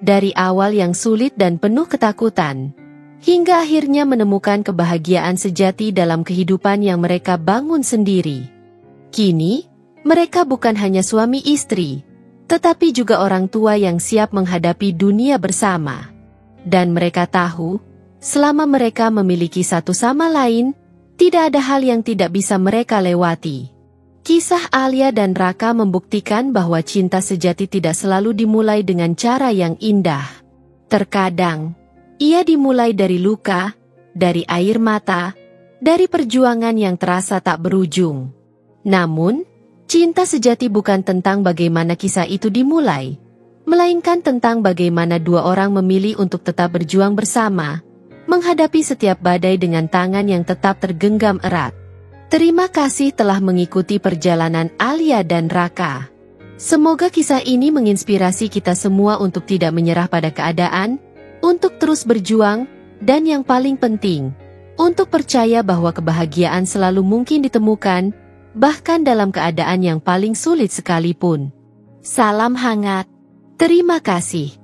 Dari awal yang sulit dan penuh ketakutan, hingga akhirnya menemukan kebahagiaan sejati dalam kehidupan yang mereka bangun sendiri. Kini, mereka bukan hanya suami istri, tetapi juga orang tua yang siap menghadapi dunia bersama. Dan mereka tahu, selama mereka memiliki satu sama lain, tidak ada hal yang tidak bisa mereka lewati. Kisah Alia dan Raka membuktikan bahwa cinta sejati tidak selalu dimulai dengan cara yang indah. Terkadang, ia dimulai dari luka, dari air mata, dari perjuangan yang terasa tak berujung. Namun, cinta sejati bukan tentang bagaimana kisah itu dimulai, melainkan tentang bagaimana dua orang memilih untuk tetap berjuang bersama, menghadapi setiap badai dengan tangan yang tetap tergenggam erat. Terima kasih telah mengikuti perjalanan Alia dan Raka. Semoga kisah ini menginspirasi kita semua untuk tidak menyerah pada keadaan, untuk terus berjuang, dan yang paling penting, untuk percaya bahwa kebahagiaan selalu mungkin ditemukan, bahkan dalam keadaan yang paling sulit sekalipun. Salam hangat. Terima kasih.